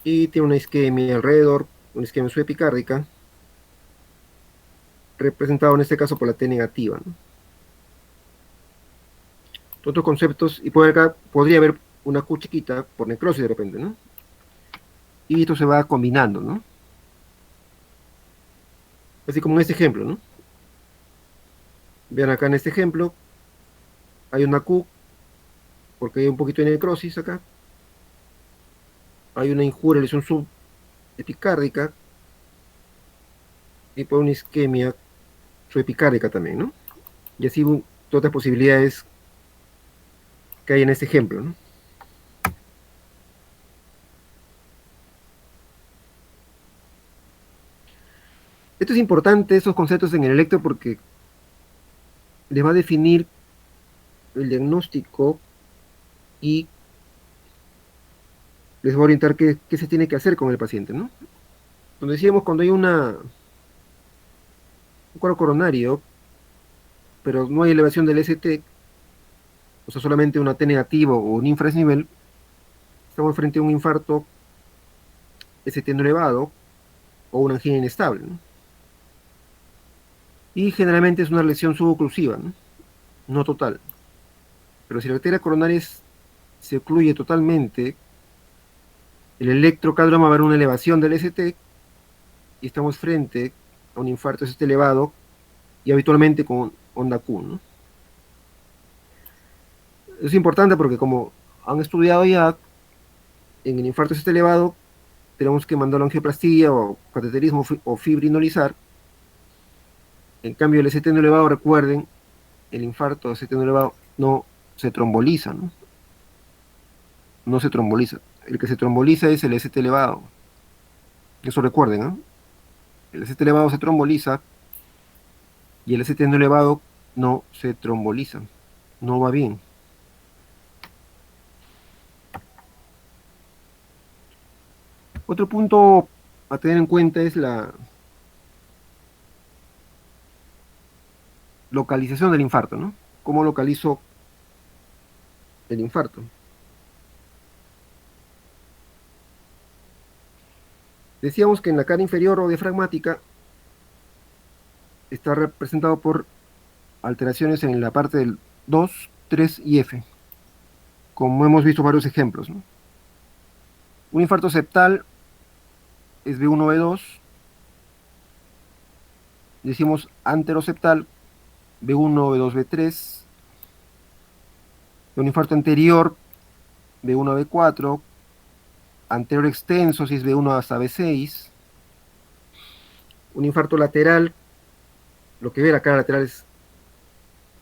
y tiene una isquemia alrededor, una isquemia subepicárdica, representado en este caso por la T negativa, ¿no? Otros conceptos, y por acá podría haber una Q chiquita por necrosis de repente, ¿no? Y esto se va combinando, ¿no? Así como en este ejemplo, ¿no? Vean acá en este ejemplo, hay una Q porque hay un poquito de necrosis acá, hay una injuria, lesión subepicárdica y por una isquemia subepicárdica también, ¿no? Y así todas las posibilidades que hay en este ejemplo, ¿no? Esto es importante, esos conceptos en el electro, porque les va a definir el diagnóstico y les va a orientar qué se tiene que hacer con el paciente, ¿no? Como decíamos, cuando hay un cuadro coronario, pero no hay elevación del ST, o sea, solamente una T negativo o un infrasnivel, estamos frente a un infarto ST no elevado o una angina inestable, ¿no? Y generalmente es una lesión suboclusiva, ¿no? No total. Pero si la arteria coronaria se ocluye totalmente, el electrocardiograma va a haber una elevación del ST y estamos frente a un infarto ST elevado y habitualmente con onda Q, ¿no? Es importante porque como han estudiado ya, en el infarto ST elevado tenemos que mandar a angioplastía o cateterismo o fibrinolizar. En cambio, el ST no elevado, recuerden, el infarto ST no elevado no se tromboliza, ¿no? No se tromboliza. El que se tromboliza es el ST elevado. Eso recuerden, ¿no? El ST elevado se tromboliza y el ST no elevado no se tromboliza. No va bien. Otro punto a tener en cuenta es la localización del infarto, ¿no? ¿Cómo localizo el infarto? Decíamos que en la cara inferior o diafragmática está representado por alteraciones en la parte del 2, 3 y F, como hemos visto varios ejemplos, ¿no? Un infarto septal es B1, B2, decimos anteroseptal, B1, B2, B3, un infarto anterior, B1 a B4, anterior extenso, si es B1 hasta B6, un infarto lateral, lo que ve la cara lateral es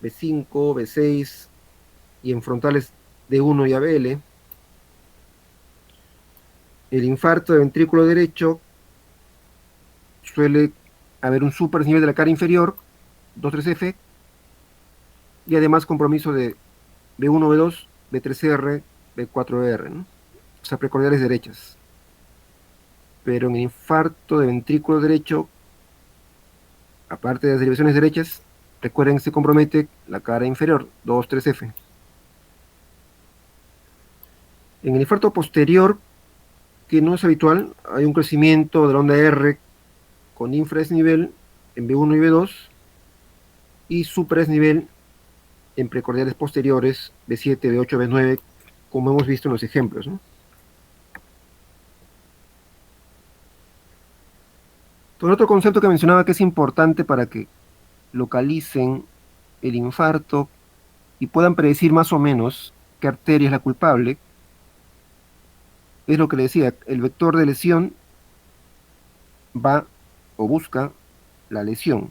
B5, B6, y en frontales D1 y ABL. El infarto de ventrículo derecho suele haber un superdesnivel de la cara inferior, 2,3F, y además compromiso de B1, B2, B3R, B4R, ¿no? O sea, precordiales derechas. Pero en el infarto de ventrículo derecho, aparte de las derivaciones derechas, recuerden que se compromete la cara inferior, 2,3F. En el infarto posterior, que no es habitual, hay un crecimiento de la onda R con infradesnivel en B1 y B2 y supradesnivel en precordiales posteriores B7, B8, B9, como hemos visto en los ejemplos, ¿no? Entonces, otro concepto que mencionaba que es importante para que localicen el infarto y puedan predecir más o menos qué arteria es la culpable, es lo que le decía, el vector de lesión va o busca la lesión.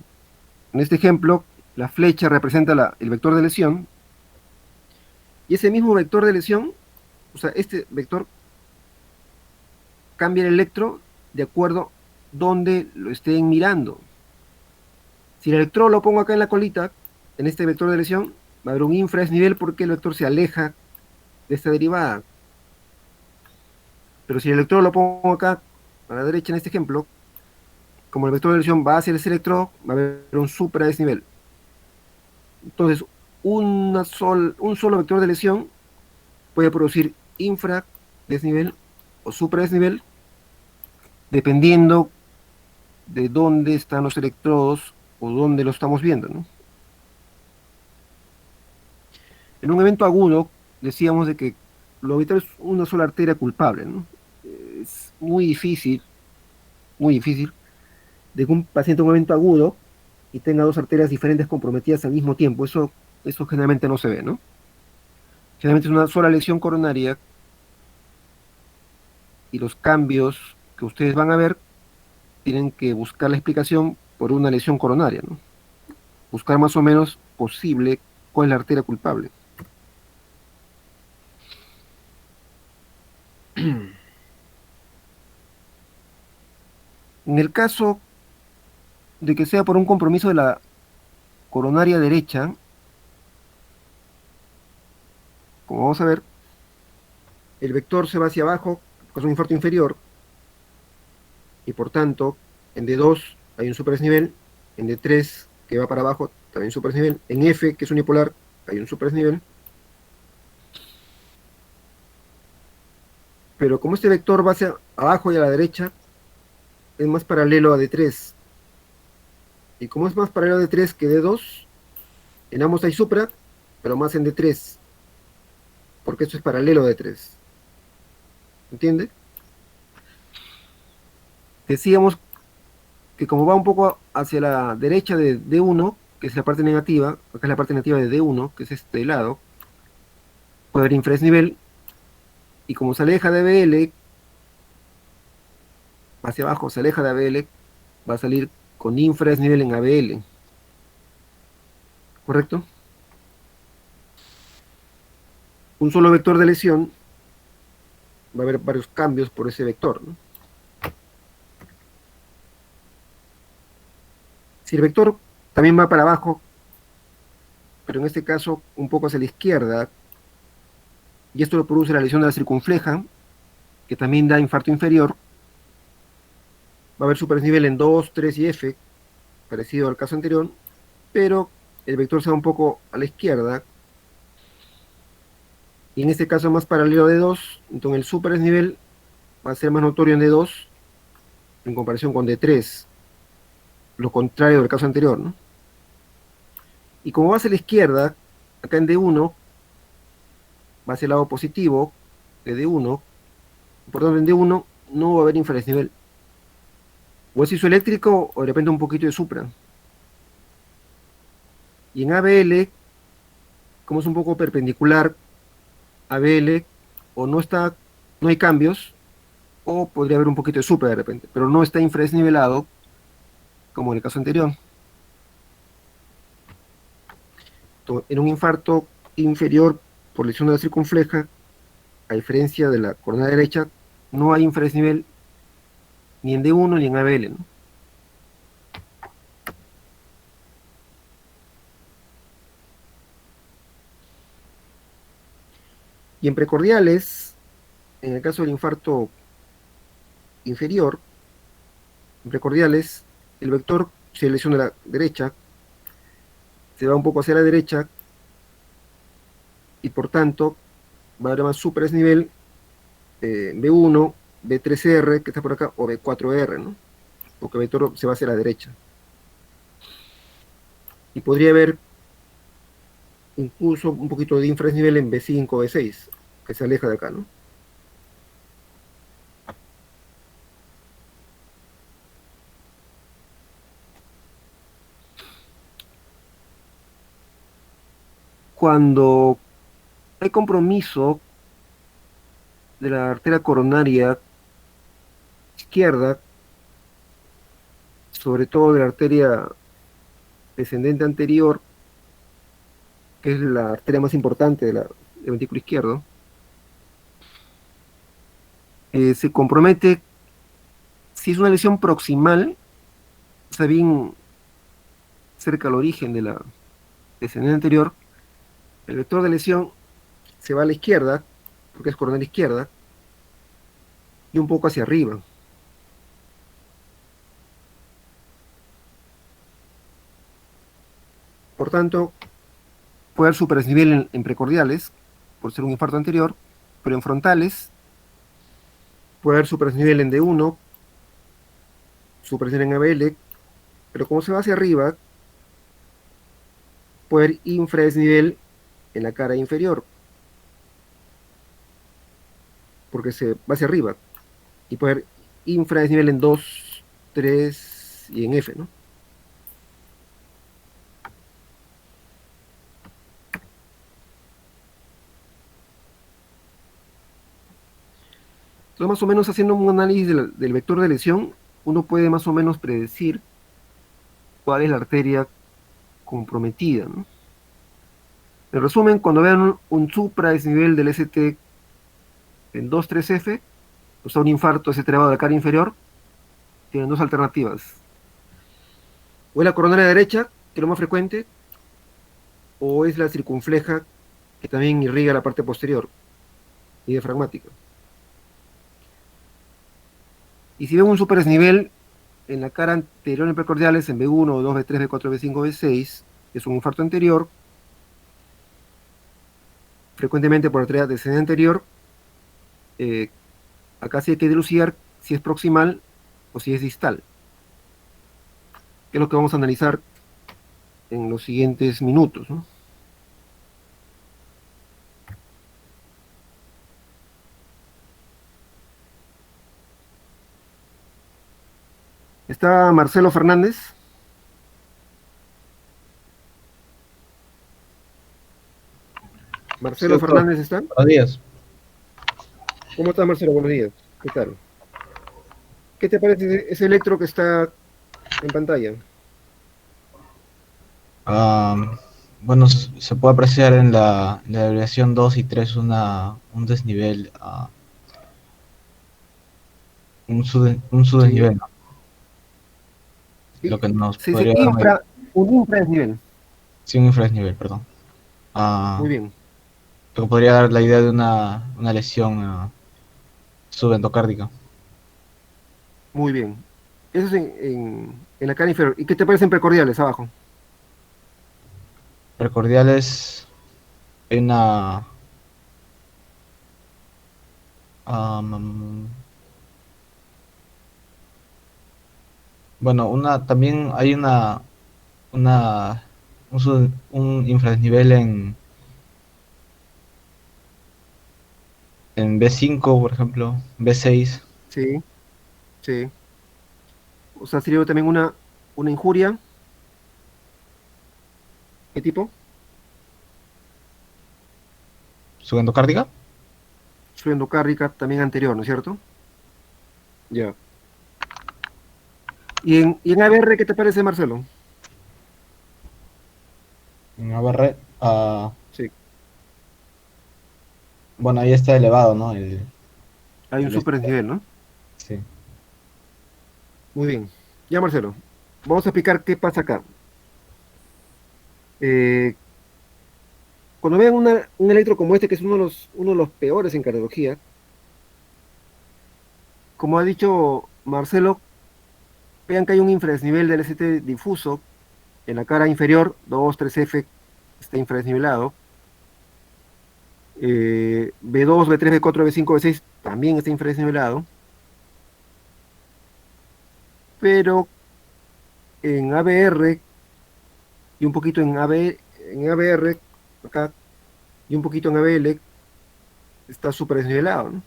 En este ejemplo, la flecha representa el vector de lesión, y ese mismo vector de lesión, o sea, este vector cambia el electro de acuerdo donde lo estén mirando. Si el electrodo lo pongo acá en la colita, en este vector de lesión, va a haber un infradesnivel porque el vector se aleja de esta derivada. Pero si el electrodo lo pongo acá a la derecha en este ejemplo, como el vector de lesión va hacia ese electrodo, va a haber un supradesnivel. Entonces, un solo vector de lesión puede producir infradesnivel o supradesnivel dependiendo de dónde están los electrodos o dónde lo estamos viendo, ¿no? En un evento agudo decíamos de que lo habitual es una sola arteria culpable, ¿no? Es muy difícil de que un paciente en un evento agudo y tenga dos arterias diferentes comprometidas al mismo tiempo. Eso generalmente no se ve, ¿no? Generalmente es una sola lesión coronaria y los cambios que ustedes van a ver tienen que buscar la explicación por una lesión coronaria, ¿no? Buscar más o menos posible cuál es la arteria culpable. En el caso de que sea por un compromiso de la coronaria derecha, como vamos a ver, el vector se va hacia abajo, porque es un infarto inferior, y por tanto, en D2 hay un superdesnivel, en D3 que va para abajo, también superdesnivel, en F, que es unipolar, hay un superdesnivel. Pero como este vector va hacia abajo y a la derecha, es más paralelo a D3. Y como es más paralelo a D3 que D2, en ambos hay supra, pero más en D3, porque esto es paralelo a D3. ¿Entiende? Decíamos que como va un poco hacia la derecha de D1, que es la parte negativa, acá es la parte negativa de D1, que es este lado, puede haber infradesnivel, y como se aleja de ABL, hacia abajo se aleja de ABL, va a salir con infradesnivel en ABL. ¿Correcto? Un solo vector de lesión, va a haber varios cambios por ese vector, ¿no? Si el vector también va para abajo, pero en este caso un poco hacia la izquierda, y esto lo produce la lesión de la circunfleja, que también da infarto inferior, va a haber superdesnivel en 2, 3 y F, parecido al caso anterior, pero el vector se va un poco a la izquierda, y en este caso más paralelo de 2, entonces el superdesnivel va a ser más notorio en D2 en comparación con D3. lo contrario del caso anterior, ¿no? Y como va hacia la izquierda, acá en D1, va hacia el lado positivo de D1, por tanto en D1 no va a haber infradesnivel. O es isoeléctrico o de repente un poquito de supra. Y en ABL, como es un poco perpendicular, ABL o no está, no hay cambios, o podría haber un poquito de supra de repente, pero no está infradesnivelado como en el caso anterior. En un infarto inferior por lesión de la circunfleja, a diferencia de la coronada derecha, no hay infradesnivel ni en D1 ni en ABL, ¿no? Y en precordiales, en el caso del infarto inferior, en precordiales, el vector se lesiona a la derecha, se va un poco hacia la derecha y por tanto va a haber más supradesnivel B1, B3R, que está por acá, o B4R, ¿no? Porque el vector se va hacia la derecha. Y podría haber incluso un poquito de infradesnivel en B5, B6, que se aleja de acá, ¿no? Cuando hay compromiso de la arteria coronaria izquierda, sobre todo de la arteria descendente anterior, que es la arteria más importante del ventrículo izquierdo, se compromete, si es una lesión proximal, está bien cerca al origen de la descendente anterior, el vector de lesión se va a la izquierda, porque es coronaria izquierda, y un poco hacia arriba. Por tanto, puede haber superdesnivel en precordiales, por ser un infarto anterior, pero en frontales puede haber superdesnivel en D1, superdesnivel en ABL, pero como se va hacia arriba, puede haber infradesnivel en la cara inferior, porque se va hacia arriba, y puede haber infradesnivel en 2, 3 y en F, ¿no? Entonces, más o menos haciendo un análisis del vector de lesión, uno puede más o menos predecir cuál es la arteria comprometida, ¿no? En resumen, cuando vean un supradesnivel del ST en 2-3F, o sea, un infarto ST elevado de la cara inferior, tienen dos alternativas. O es la coronaria derecha, que es lo más frecuente, o es la circunfleja, que también irriga la parte posterior y diafragmática. Y si ven un superdesnivel en la cara anterior en precordiales, en B1, B2, B3, B4, B5, B6, es un infarto anterior, frecuentemente por arteria descendente anterior, eh, acá sí hay que dilucidar si es proximal o si es distal, que es lo que vamos a analizar en los siguientes minutos, ¿no? Está Marcelo Fernández. Sí, Marcelo doctor. Fernández está. Buenos días. ¿Cómo está, Marcelo? Buenos días. ¿Qué tal? ¿Qué te parece ese electro que está en pantalla? Ah, bueno, se puede apreciar en la desviación 2 y 3 un desnivel, un Sí. subdesnivel, ¿no? Y Lo que nos se dice podría dar un infradesnivel. sí, un infradesnivel, perdón. Muy Ah, bien, lo que podría dar la idea de una lesión subendocárdica. muy bien. Eso es en la cara inferior. ¿Y qué te parecen precordiales abajo? Precordiales, hay una... Bueno, también hay una, un infradesnivel en B5, por ejemplo, B6. Sí, sí. O sea, sería también una injuria. ¿Qué tipo? Su endocárdica. Su endocárdica también anterior, ¿no es cierto? Ya. ¿Y en ABR qué te parece, Marcelo? En ABR, Sí, bueno, ahí está elevado, ¿no? hay un El super este- desnivel, ¿no? sí. Muy bien. Ya, Marcelo, vamos a explicar qué pasa acá. Eh, Cuando vean un electro como este, que es uno de los peores en cardiología, como ha dicho Marcelo, vean que hay un infradesnivel del ST difuso en la cara inferior, 2, 3F está infradesnivelado. B2, B3, B4, B5, B6 también está infradesnivelado, pero en ABR y un poquito en ABR, acá, y un poquito en ABL, está súper desnivelado, ¿no?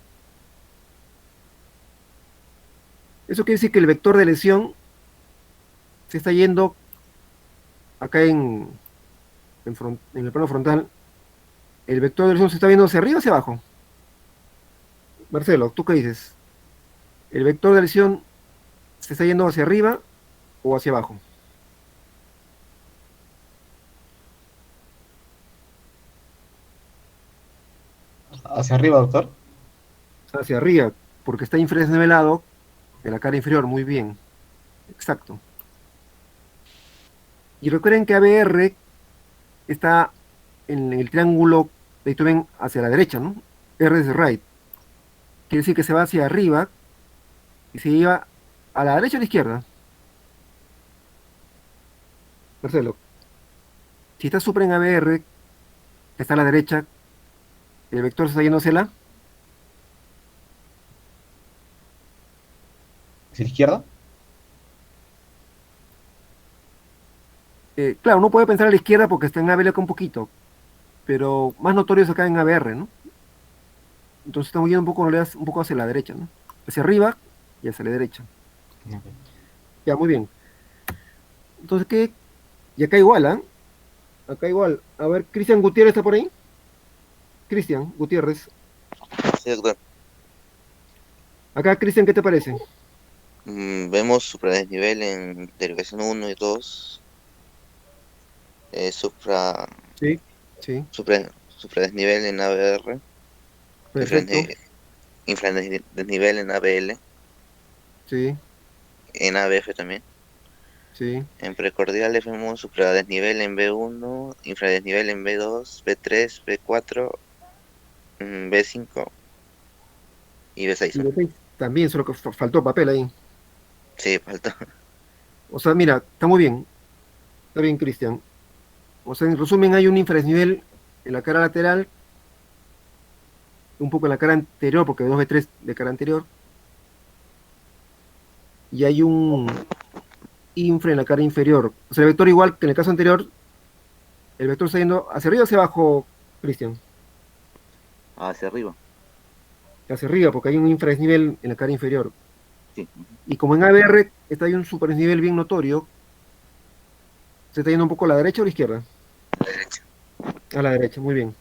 Eso quiere decir que el vector de lesión se está yendo acá en el plano frontal. El vector de lesión se está viendo hacia arriba o hacia abajo. Marcelo, ¿tú qué dices? ¿El vector de lesión se está yendo hacia arriba o hacia abajo? Hacia arriba, doctor. Hacia arriba, porque está infradesnivelado en la cara inferior. Muy bien, exacto. Y recuerden que ABR está en el triángulo de Beethoven hacia la derecha, ¿no? R es right. Quiere decir que se va hacia arriba y se lleva a la derecha o a la izquierda. Marcelo, si está súper en ABR, que está a la derecha, el vector se está yendo hacia la. Hacia la izquierda. Claro, uno puede pensar a la izquierda porque está en ABL acá un poquito, pero más notorio es acá en ABR, ¿no? Entonces estamos yendo un poco, en realidad, un poco hacia la derecha, ¿no? Hacia arriba y hacia la derecha. Ok. Ya, muy bien. Entonces, ¿qué? Y acá igual, ¿ah? Acá igual. A ver, Cristian Gutiérrez está por ahí. Cristian Gutiérrez. Sí, doctor. Acá, Cristian, ¿qué te parece? Vemos supradesnivel en derivación uno y 2, Sí, sí, supradesnivel en ABR, perfecto. infradesnivel en ABL, Sí, en ABF también. sí. En precordiales vemos supradesnivel en B1, infradesnivel en B2, B3, B4, B5 y B6. Y de seis también, solo que faltó papel ahí. Sí, faltó. O sea, mira, está muy bien. Está bien, Cristian. O sea, en resumen, hay un infradesnivel en la cara lateral, un poco en la cara anterior, porque 2 B3 de cara anterior, y hay un infra en la cara inferior. O sea, el vector igual que en el caso anterior, el vector está yendo hacia arriba o hacia abajo, Cristian. Hacia arriba. Hacia arriba, porque hay un infradesnivel en la cara inferior. Sí. Y como en ABR está hay un superdesnivel bien notorio, se está yendo un poco a la derecha o a la izquierda. A la derecha, muy bien.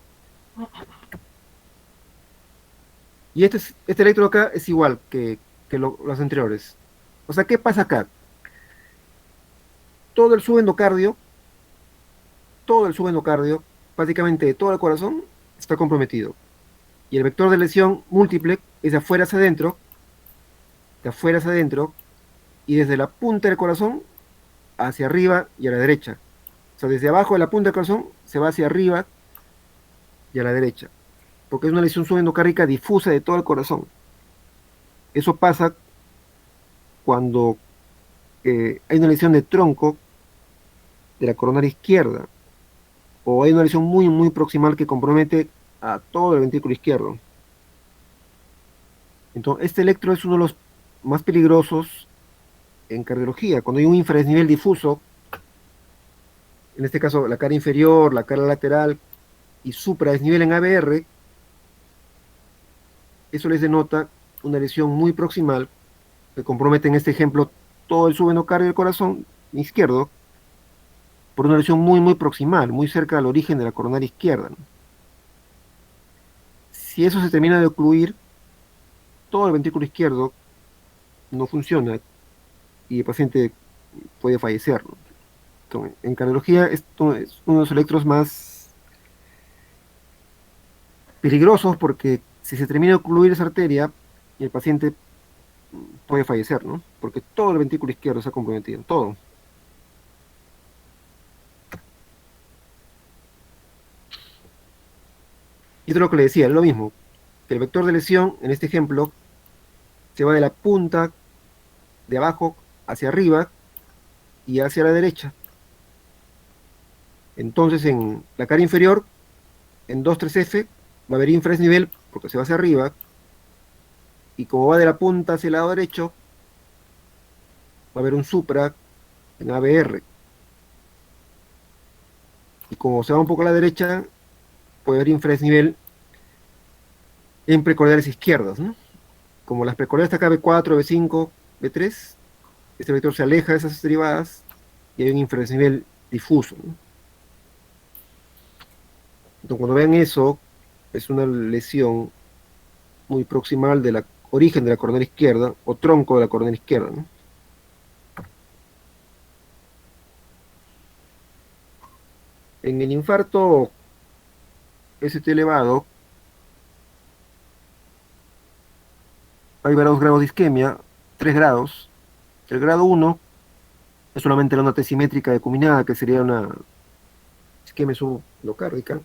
Y este electro acá es igual que los anteriores. O sea, ¿qué pasa acá? Todo el subendocardio, todo el subendocardio, prácticamente todo el corazón, está comprometido. Y el vector de lesión múltiple es de afuera hacia adentro, de afuera hacia adentro, y desde la punta del corazón hacia arriba y a la derecha. O sea, desde abajo de la punta del corazón se va hacia arriba y a la derecha, porque es una lesión subendocárdica difusa de todo el corazón. Eso pasa cuando hay una lesión de tronco de la coronaria izquierda, o hay una lesión muy, muy proximal que compromete a todo el ventrículo izquierdo. Entonces, este electro es uno de los más peligrosos en cardiología, cuando hay un infradesnivel difuso, en este caso la cara inferior, la cara lateral y supradesnivel en ABR, eso les denota una lesión muy proximal que compromete en este ejemplo todo el subenocardio del corazón izquierdo por una lesión muy proximal, muy cerca al origen de la coronaria izquierda, ¿no? Si eso se termina de ocluir, todo el ventrículo izquierdo no funciona y el paciente puede fallecer, ¿no? Entonces, en cardiología esto es uno de los electros más peligrosos porque si se termina de ocluir esa arteria, el paciente puede fallecer, ¿no? Porque todo el ventrículo izquierdo está comprometido, todo. Y esto es lo que le decía, es lo mismo, que el vector de lesión, en este ejemplo, se va de la punta de abajo hacia arriba y hacia la derecha. Entonces, en la cara inferior, en 2-3F, va a haber infradesnivel porque se va hacia arriba, y como va de la punta hacia el lado derecho, va a haber un supra en ABR. Y como se va un poco a la derecha, puede haber infradesnivel en precordiales izquierdas, ¿no? Como las precordiales está acá B4, B5, B3, este vector se aleja de esas derivadas y hay un infradesnivel difuso, ¿no? Entonces, cuando vean eso, es una lesión muy proximal del origen de la coronaria izquierda o tronco de la coronaria izquierda, ¿no? En el infarto ST elevado hay varios grados de isquemia, 3 grados. El grado 1 es solamente la onda T simétrica decuminada, que sería una isquemia subendocárdica.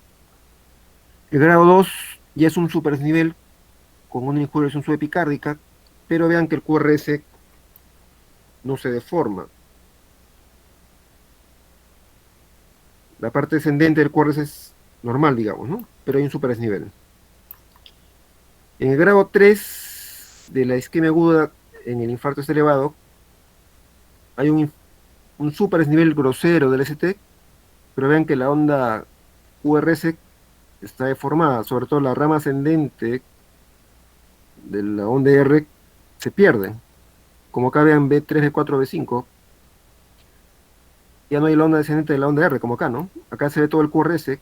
El grado 2 ya es un superdesnivel con una injuriación subepicárdica, pero vean que el QRS no se deforma. La parte descendente del QRS es normal, digamos, ¿no? Pero hay un superdesnivel. En el grado 3 de la isquemia aguda en el infarto este elevado, hay un superdesnivel grosero del ST, pero vean que la onda QRS está deformada, sobre todo la rama ascendente de la onda R se pierde. Como acá vean B3, B4, B5, ya no hay la onda descendente de la onda R, como acá, ¿no? Acá se ve todo el QRS,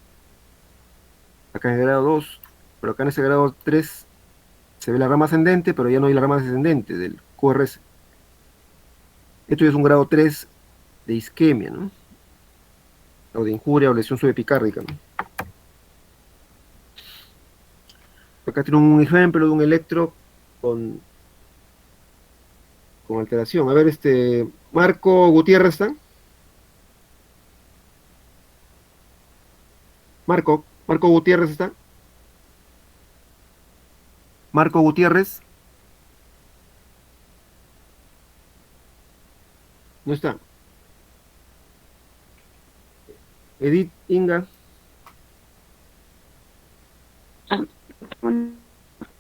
acá en el grado 2, pero acá en ese grado 3 se ve la rama ascendente, pero ya no hay la rama descendente del QRS. Esto ya es un grado 3 de isquemia, ¿no? O de injuria o lesión subepicárdica, ¿no? Acá tiene un ejemplo de un electro con, con alteración. A ver, Marco Gutiérrez está. Marco Gutiérrez está. Marco Gutiérrez no está. Edith Inga. Ah,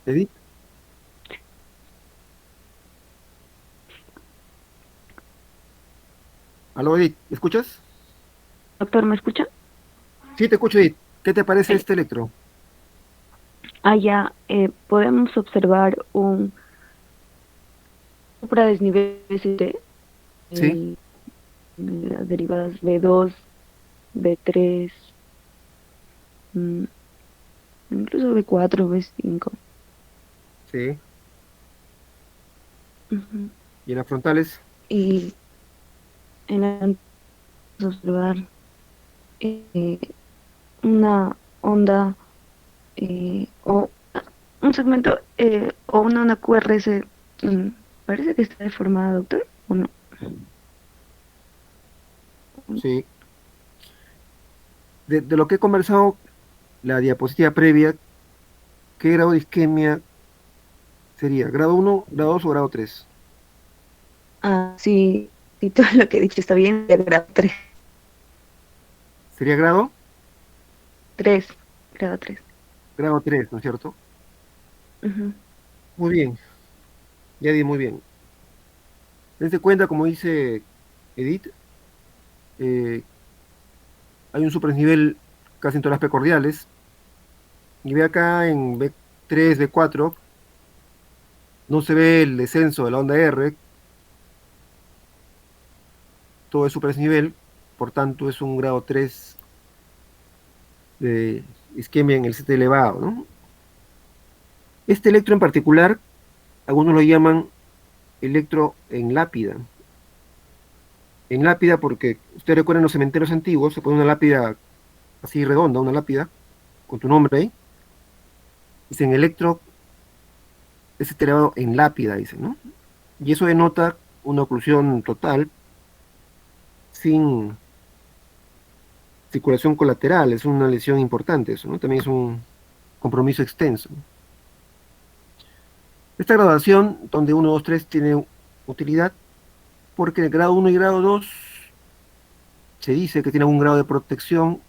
Edith. Aló, Edith, ¿me escuchas? doctor, ¿me escucha? Sí, te escucho, Edith. ¿Qué te parece este electro? Ya podemos observar un supradesnivel ST Sí, en las derivadas B2, B3, mm, incluso B4, B5. sí. Ujú. ¿Y en las frontales? Y en la podemos observar eh, una onda o un segmento o una onda QRS. Parece que está deformada, doctor, ¿o no? Sí. De lo que he conversado, la diapositiva previa, ¿qué grado de isquemia sería? ¿Grado 1, grado 2 o grado 3? Sí, sí, todo lo que he dicho está bien, de grado 3. ¿Sería grado? 3, grado 3. Grado 3, ¿no es cierto? Ujú. Muy bien, ya di muy bien. Dense cuenta, como dice Edith, eh, hay un superdesnivel casi en todas las precordiales. Y ve acá en B3, B4, no se ve el descenso de la onda R, todo es superdesnivel, por tanto es un grado 3 de isquemia en el CT elevado, ¿no? Este electro en particular, algunos lo llaman electro en lápida. En lápida porque ustedes recuerdan los cementerios antiguos, se pone una lápida así redonda, una lápida, con tu nombre ahí. Dicen electro es elevado en lápida, dicen, ¿no? Y eso denota una oclusión total sin circulación colateral, es una lesión importante eso, ¿no? También es un compromiso extenso. Esta graduación, donde 1, 2, 3 tiene utilidad, porque en el grado 1 y grado 2 se dice que tiene algún grado de protección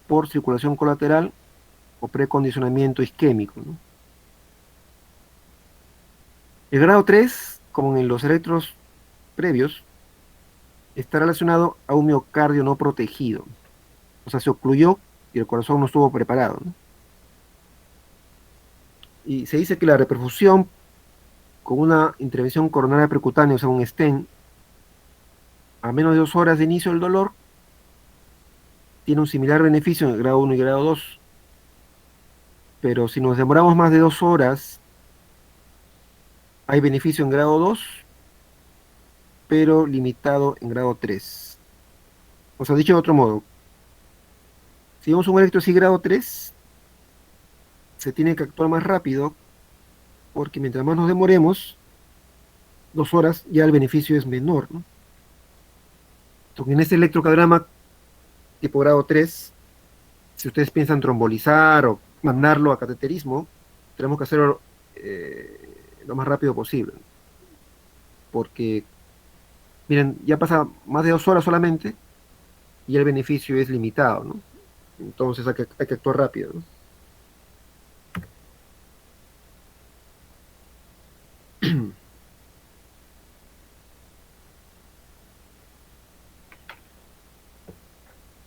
por circulación colateral o precondicionamiento isquémico, ¿no? El grado 3, como en los electros previos, está relacionado a un miocardio no protegido. O sea, se ocluyó y el corazón no estuvo preparado, ¿no? Y se dice que la reperfusión con una intervención coronaria percutánea, o sea, un stent, a menos de 2 horas de inicio del dolor, tiene un similar beneficio en el grado 1 y grado 2. Pero si nos demoramos más de 2 horas, hay beneficio en grado 2, pero limitado en grado 3. O sea, dicho de otro modo, si vemos un electro así grado 3, se tiene que actuar más rápido, porque mientras más nos demoremos, 2 horas, ya el beneficio es menor, ¿no? Entonces, en este electrocardiograma tipo grado 3, si ustedes piensan trombolizar o mandarlo a cateterismo, tenemos que hacerlo lo más rápido posible. Porque, miren, ya pasa más de 2 horas solamente y el beneficio es limitado, ¿no? Entonces hay que actuar rápido, ¿no?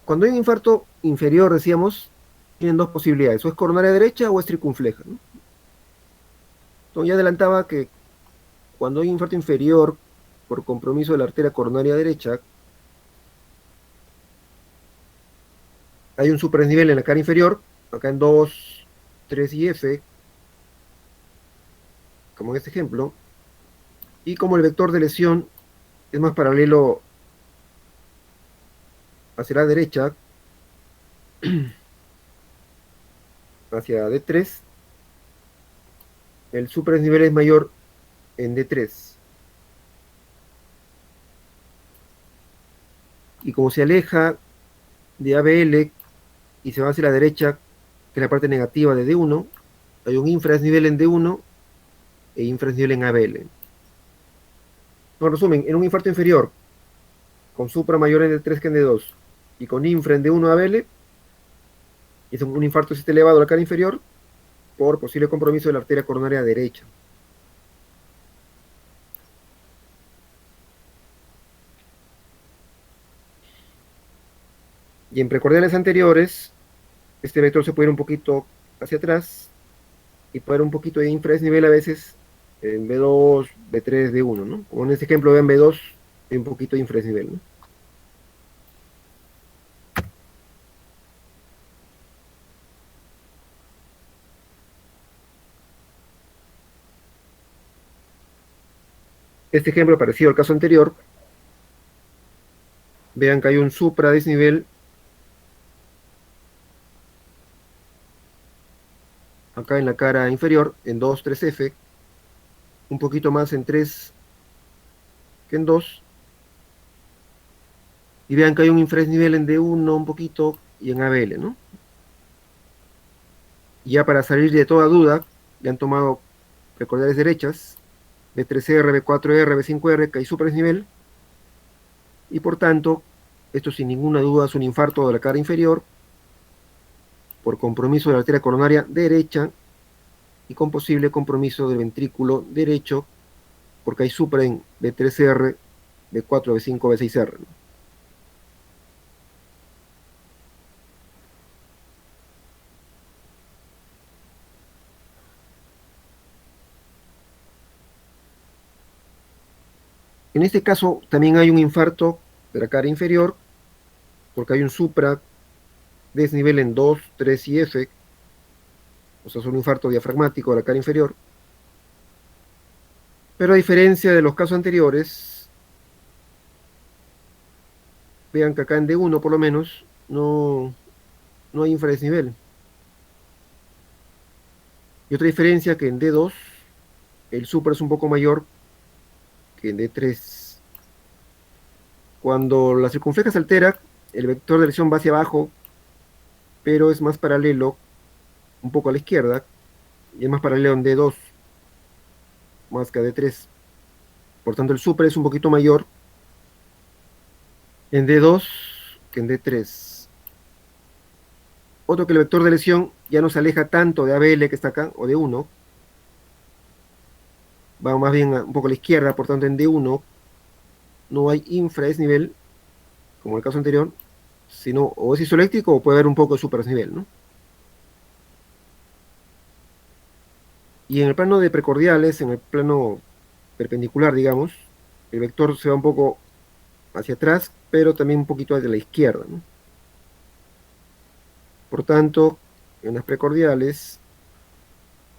Cuando hay un infarto inferior, decíamos, tienen dos posibilidades, o es coronaria derecha o es circunfleja, ¿no? Entonces ya adelantaba que cuando hay un infarto inferior por compromiso de la arteria coronaria derecha, hay un superdesnivel en la cara inferior, acá en 2, 3 y F, como en este ejemplo, y como el vector de lesión es más paralelo hacia la derecha, hacia D3, el superdesnivel es mayor en D3. Y como se aleja de ABL y se va hacia la derecha, que es la parte negativa de D1, hay un infradesnivel en D1 e infradesnivel en ABL. En resumen, en un infarto inferior, con supra mayor en D3 que en D2, y con infra en D1 ABL, es un infarto sistema elevado a la cara inferior por posible compromiso de la arteria coronaria derecha. Y en precordiales anteriores, este vector se puede ir un poquito hacia atrás y puede ir un poquito de infradesnivel a veces en B2, B3, D1, ¿no? Como en este ejemplo vean B2 y un poquito de infradesnivel, ¿no? Este ejemplo parecido al caso anterior, vean que hay un supradesnivel acá en la cara inferior, en 2, 3F, un poquito más en 3 que en 2, y vean que hay un infradesnivel en D1 un poquito y en ABL, ¿no? Y ya para salir de toda duda, ya han tomado precordiales derechas, B3R, B4R, B5R, que hay supradesnivel, y por tanto, esto sin ninguna duda es un infarto de la cara inferior, por compromiso de la arteria coronaria derecha y con posible compromiso del ventrículo derecho, porque hay supra en B3R B4, B5, B6R, ¿no? En este caso también hay un infarto de la cara inferior, porque hay un supra desnivel en 2, 3 y F, o sea, es un infarto diafragmático de la cara inferior. Pero a diferencia de los casos anteriores, vean que acá en D1 por lo menos no hay infradesnivel. Y otra diferencia que en D2 el supra es un poco mayor que en D3. Cuando la circunfleja se altera, el vector de lesión va hacia abajo, pero es más paralelo un poco a la izquierda, y es más paralelo en D2 más que a D3. Por tanto, el supra es un poquito mayor en D2 que en D3. Otro que el vector de lesión ya no se aleja tanto de ABL que está acá, o de 1, va más bien un poco a la izquierda, por tanto en D1 no hay infradesnivel, como en el caso anterior, sino o es isoeléctrico o puede haber un poco de supradesnivel, ¿no? Y en el plano de precordiales, en el plano perpendicular, digamos, el vector se va un poco hacia atrás, pero también un poquito hacia la izquierda, ¿no? Por tanto, en las precordiales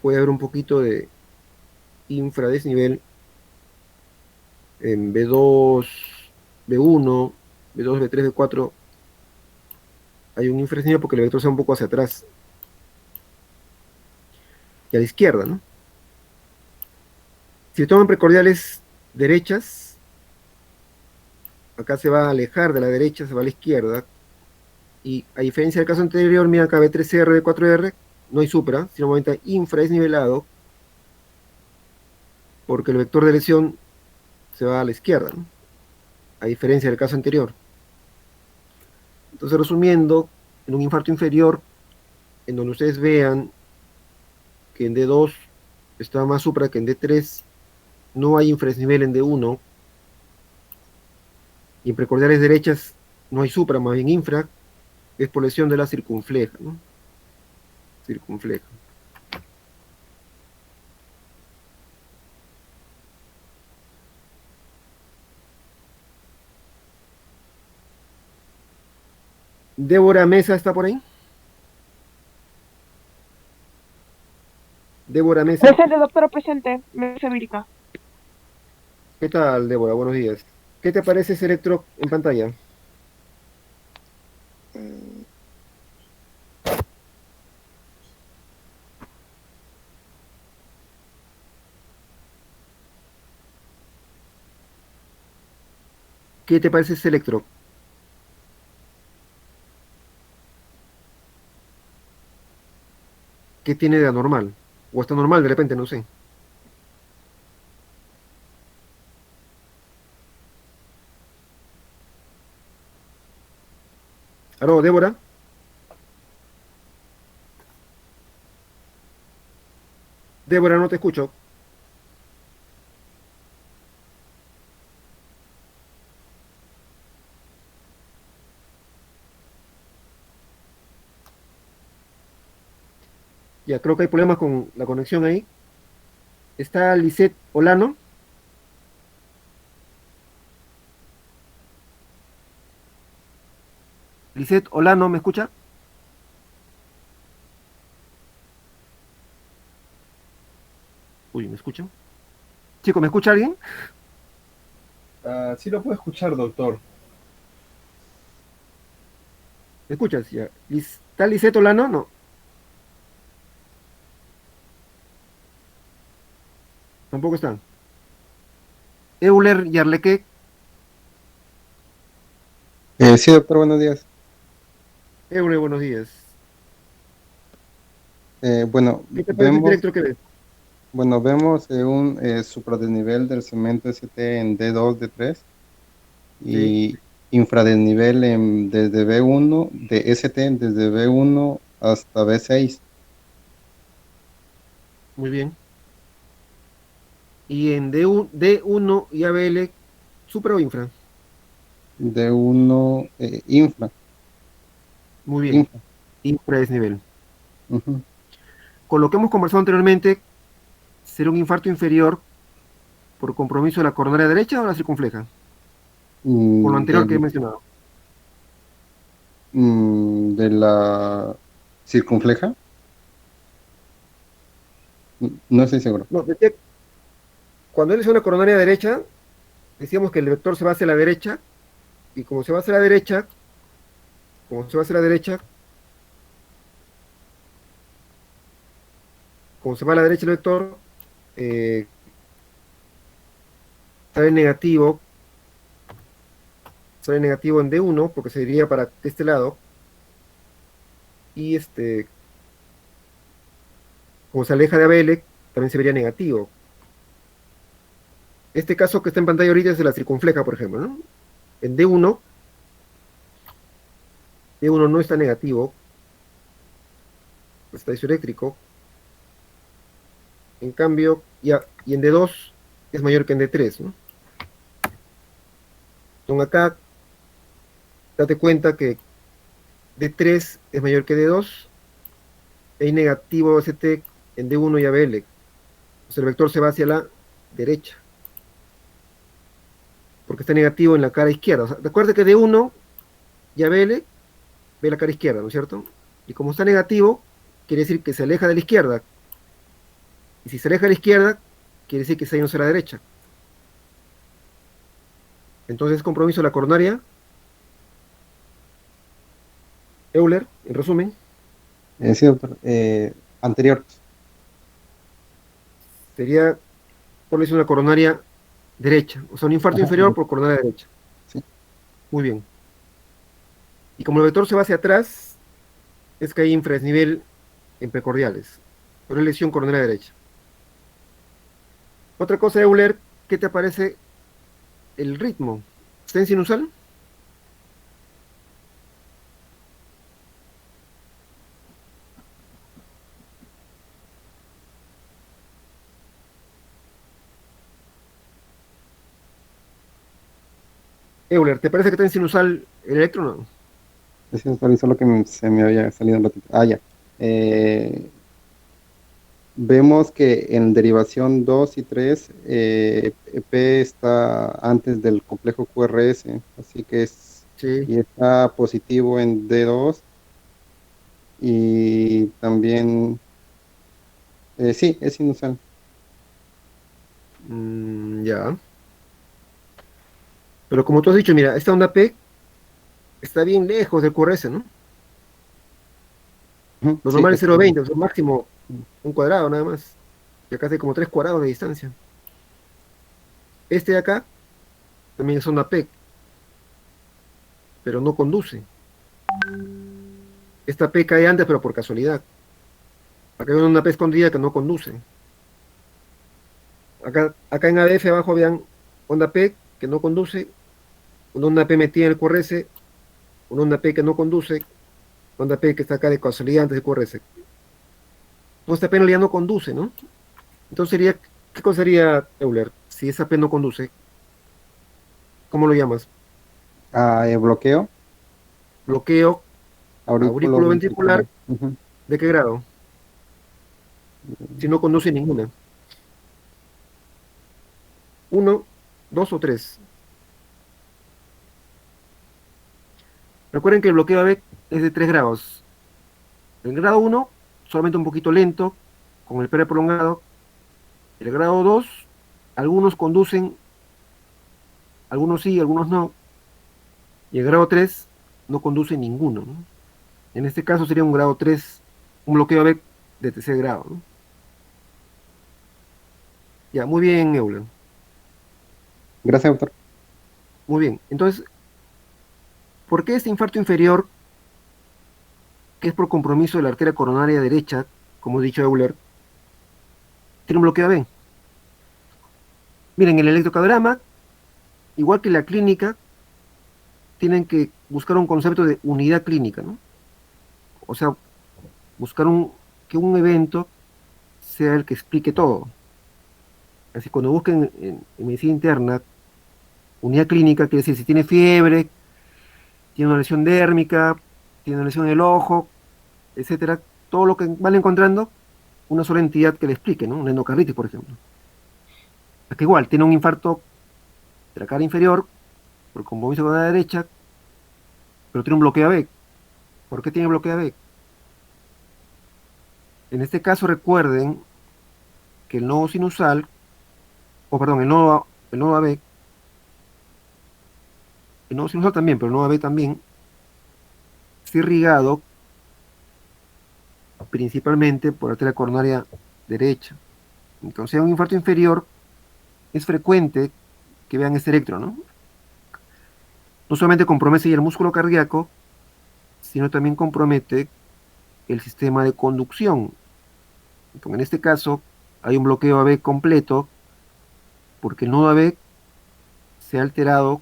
puede haber un poquito de infradesnivel en B2, B1, B2, B3, B4. Hay un infradesnivel porque el vector se va un poco hacia atrás y a la izquierda, ¿no? Si toman precordiales derechas, acá se va a alejar de la derecha, se va a la izquierda, y a diferencia del caso anterior, mira acá B3R, B4R, no hay supra, sino momento infradesnivelado, porque el vector de lesión se va a la izquierda, ¿no? A diferencia del caso anterior. Entonces, resumiendo, en un infarto inferior, en donde ustedes vean que en D2 está más supra que en D3, no hay infradesnivel en D1, y en precordiales derechas no hay supra, más bien infra, es por lesión de la circunfleja, ¿no? Circunfleja. Débora Mesa está por ahí. Débora Mesa. Presente, doctora, presente. Mesa vírica. ¿Qué tal, Débora? Buenos días. ¿Qué te parece ese electro en pantalla? Mm, ¿Qué te parece ese electro? ¿Qué tiene de anormal? ¿O está normal de repente? No sé. ¿Aló, Débora? Débora, no te escucho. Ya, creo que hay problemas con la conexión ahí. Está Lisette Olano. Lisette Olano, ¿me escucha? Uy, ¿me escuchan? Chico, ¿me escucha alguien? Sí lo puedo escuchar, doctor. ¿Me escuchas? Ya. ¿Está Lisette Olano? No, tampoco están. Euler Yarleque. Sí, doctor, buenos días. Euler, buenos días. Bueno, ¿Qué te parece el vemos, electro que ves? vemos un supradesnivel del cemento ST en D2, D3 Sí, y infradesnivel desde B1, de ST desde B1 hasta B6. muy bien. Y en D1 y ABL ¿Supra o infra? D1, infra. Muy bien. Infra. Infradesnivel. Ujú. Con lo que hemos conversado anteriormente, ¿será un infarto inferior por compromiso de la coronaria derecha o la circunfleja? Con lo anterior que he mencionado. De la circunfleja. No estoy seguro. No, decía, cuando él hizo una coronaria derecha, decíamos que el vector se va hacia la derecha, y como se va hacia la derecha, como se va hacia la derecha, como se va a la derecha el vector, eh, sale negativo en D1, porque se iría para este lado, y como se aleja de ABL, también se vería negativo. Este caso que está en pantalla ahorita es de la circunfleja, por ejemplo, ¿no? En D1 no está negativo, está isoeléctrico. En cambio, y en D2 es mayor que en D3, ¿no? Entonces acá, date cuenta que D3 es mayor que D2, hay negativo ST en D1 y ABL. Entonces el vector se va hacia la derecha, porque está negativo en la cara izquierda. O sea, recuerda que D1 y ABL ve la cara izquierda, ¿no es cierto? Y como está negativo, quiere decir que se aleja de la izquierda. Y si se aleja de la izquierda, quiere decir que está yéndose a la derecha. Entonces, compromiso de la coronaria. Euler, en resumen, Sí, doctor. Anterior. sería por una coronaria derecha. O sea, un infarto Ajá. inferior por coronaria derecha. Sí. Muy bien. Y como el vector se va hacia atrás, es que hay infradesnivel en precordiales. Por lesión coronaria derecha. Otra cosa, Euler, ¿qué te parece el ritmo? ¿Está en sinusal? Euler, ¿te parece que está en sinusal el electrón? Sí, doctor, solo que se me había salido un ratito. Ah, ya. Vemos que en derivación 2 y 3, P está antes del complejo QRS, así que Sí. y está positivo en D2 y también, sí, es sinusal. Ya. Pero como tú has dicho, mira, esta onda P está bien lejos del QRS, ¿no? Ujú, Lo sí, normal es 0,20, o sea, máximo un cuadrado nada más. Y acá hace como 3 cuadrados de distancia. Este de acá también es onda P, pero no conduce. Esta P cae antes, pero por casualidad. Acá hay una P escondida que no conduce. Acá en ADF abajo vean onda P que no conduce, una onda P metida en el QRS, una onda P que no conduce, onda P que está acá de casualidad antes del QRS. Pues esta P en realidad no conduce, ¿no? Entonces sería, ¿qué cosa sería Euler? Si esa P no conduce, ¿cómo lo llamas? bloqueo, Bloqueo aurículo ventricular. auriculoventricular, Ujú. ¿de qué grado? Si no conduce ninguna. Uno, dos o tres. Recuerden que el bloqueo AB es de 3 grados. El grado uno, solamente un poquito lento, con el PR prolongado. El grado 2, algunos conducen, algunos sí, algunos no. Y el grado 3 no conduce ninguno, ¿no? En este caso sería un grado 3, un bloqueo AB de tercer grado, ¿no? Ya, muy bien, Euler. Gracias, doctor. Muy bien. Entonces, ¿por qué este infarto inferior, que es por compromiso de la arteria coronaria derecha, como ha dicho Euler, tiene un bloqueo AB? Miren, el electrocardiograma, igual que la clínica, tienen que buscar un concepto de unidad clínica, ¿no? O sea, buscar que un evento sea el que explique todo. Así cuando busquen en medicina interna Unidad clínica quiere decir si tiene fiebre, tiene una lesión dérmica, tiene una lesión en el ojo, etcétera, todo lo que van encontrando, una sola entidad que le explique, ¿no? Una endocarditis, por ejemplo. Es que igual, tiene un infarto de la cara inferior, por compromiso con la derecha, pero tiene un bloqueo AB. ¿Por qué tiene bloqueo AB? En este caso recuerden que el nodo sinusal, o perdón, el nodo AB, el nodo sinusal también, pero el nodo AB también, está irrigado principalmente por la arteria coronaria derecha. Entonces, en un infarto inferior es frecuente que vean este electro, ¿no? No solamente compromete el músculo cardíaco, sino también compromete el sistema de conducción. Entonces, en este caso, hay un bloqueo AB completo porque el nodo AB se ha alterado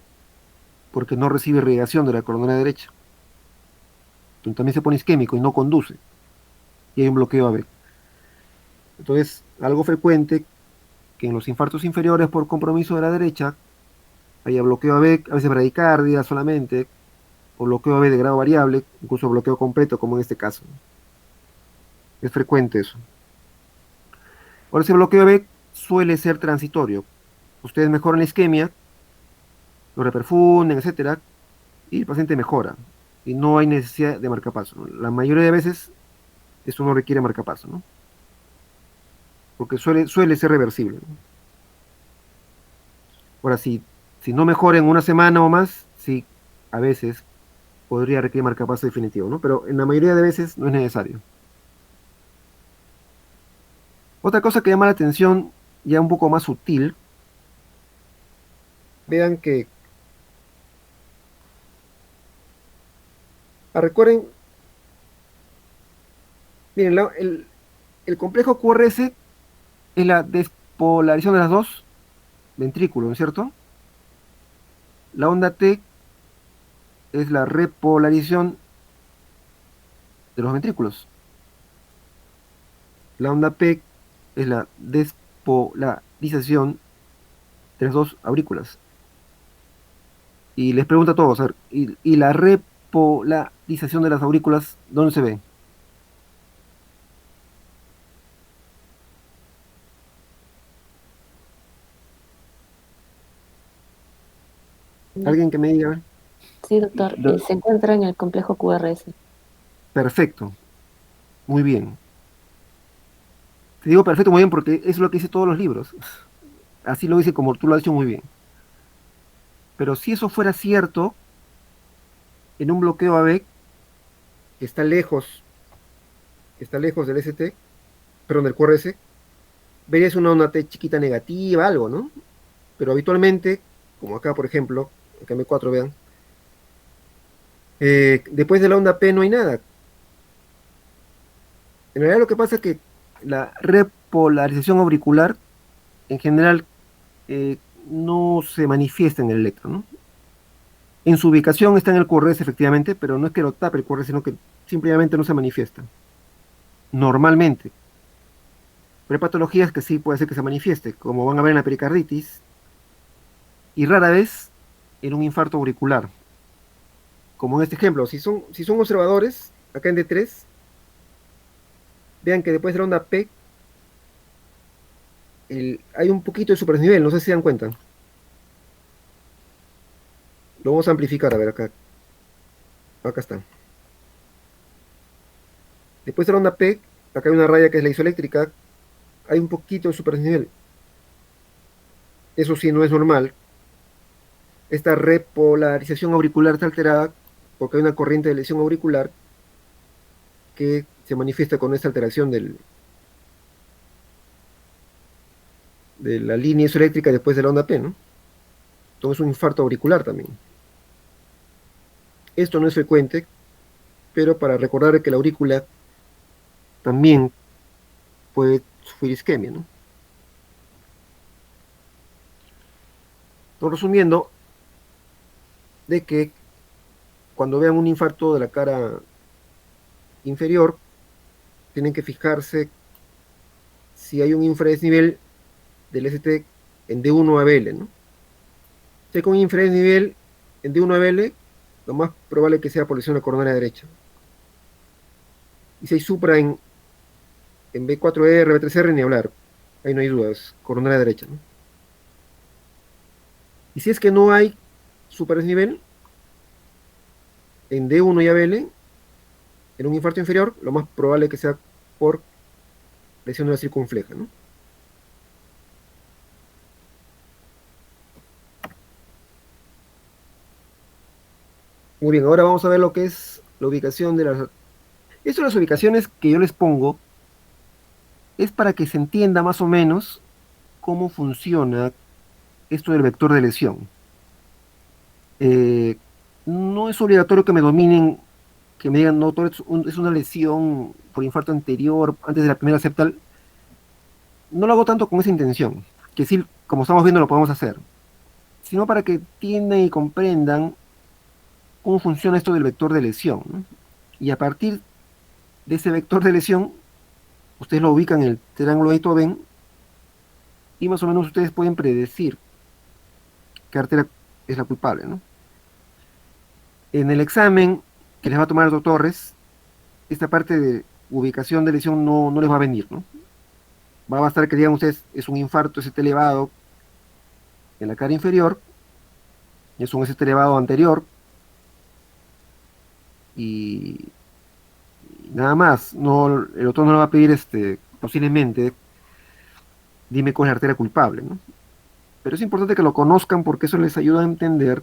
porque no recibe irrigación de la coronaria derecha. Entonces, también se pone isquémico y no conduce. Y hay un bloqueo AB. Entonces, algo frecuente que en los infartos inferiores por compromiso de la derecha haya bloqueo AB, a veces bradicardia solamente, o bloqueo AB de grado variable, incluso bloqueo completo, como en este caso. Es frecuente eso. Ahora, ese bloqueo AB suele ser transitorio. Ustedes mejoran la isquemia, lo reperfunden, etcétera, y el paciente mejora. Y no hay necesidad de marcapaso, ¿no? La mayoría de veces esto no requiere marcapaso, ¿no? Porque suele ser reversible, ¿no? Ahora, si no mejora en una semana o más, sí, a veces podría requerir marcapaso definitivo, ¿no? Pero en la mayoría de veces no es necesario. Otra cosa que llama la atención, ya un poco más sutil, vean que, recuerden, miren, el complejo QRS es la despolarización de las dos ventrículos, ¿no es cierto? La onda T es la repolarización de los ventrículos. La onda P es la despolarización de las dos aurículas. Y les pregunto a todos, a ver, ¿y la repolarización de las aurículas dónde se ve? ¿Alguien que me diga? A ver. Sí, doctor, se encuentra en el complejo QRS. Perfecto, muy bien. Te digo perfecto, muy bien, porque eso es lo que dice todos los libros. Así lo dice como tú lo has dicho muy bien. Pero si eso fuera cierto, en un bloqueo AB que está lejos del ST, perdón, del QRS, verías una onda T chiquita negativa, algo, ¿no? Pero habitualmente, como acá por ejemplo, acá M4 vean, después de la onda P no hay nada. En realidad lo que pasa es que la repolarización auricular en general no se manifiesta en el electro, ¿no? En su ubicación está en el QRS efectivamente, pero no es que lo tape el QRS, sino que simplemente no se manifiesta. Normalmente. Pero hay patologías que sí puede ser que se manifieste, como van a ver en la pericarditis, y rara vez en un infarto auricular. Como en este ejemplo, si son observadores, acá en D3, vean que después de la onda P, hay un poquito de superdesnivel, no sé si se dan cuenta. Lo vamos a amplificar, a ver acá. Acá está. Después de la onda P, acá hay una raya que es la isoeléctrica, hay un poquito de superdesnivel. Eso sí no es normal. Esta repolarización auricular está alterada porque hay una corriente de lesión auricular que se manifiesta con esta alteración de la línea isoeléctrica después de la onda P, ¿no? Entonces es un infarto auricular también. Esto no es frecuente, pero para recordar que la aurícula también puede sufrir isquemia, ¿no? Entonces, resumiendo, de que cuando vean un infarto de la cara inferior, tienen que fijarse si hay un infradesnivel del ST en D1 a BL, ¿no? Si hay con infradesnivel en D1-BL, lo más probable es que sea por lesión de la coronaria derecha. Y si hay supra en B4R, B3R, ni hablar. Ahí no hay dudas, coronaria derecha, ¿no? Y si es que no hay supradesnivel en D1 y ABL, en un infarto inferior, lo más probable es que sea por lesión de la circunfleja, ¿no? Muy bien, ahora vamos a ver lo que es la ubicación de las... Esto de las ubicaciones que yo les pongo es para que se entienda más o menos cómo funciona esto del vector de lesión. Eh, no es obligatorio que me dominen, que me digan, no, todo es una lesión por infarto anterior, antes de la primera septal. No lo hago tanto con esa intención, que sí, como estamos viendo, lo podemos hacer, sino para que entiendan y comprendan cómo funciona esto del vector de lesión, ¿no? Y a partir de ese vector de lesión, ustedes lo ubican en el triángulo de Ven y más o menos ustedes pueden predecir qué arteria es la culpable, ¿no? En el examen que les va a tomar el doctor Torres, esta parte de ubicación de lesión no les va a venir, ¿no? Va a bastar que digan ustedes, es un infarto ST elevado en la cara inferior, es un ST elevado anterior, y nada más. No, el doctor no le va a pedir, posiblemente, dime cuál es la arteria culpable, ¿no? Pero es importante que lo conozcan porque eso les ayuda a entender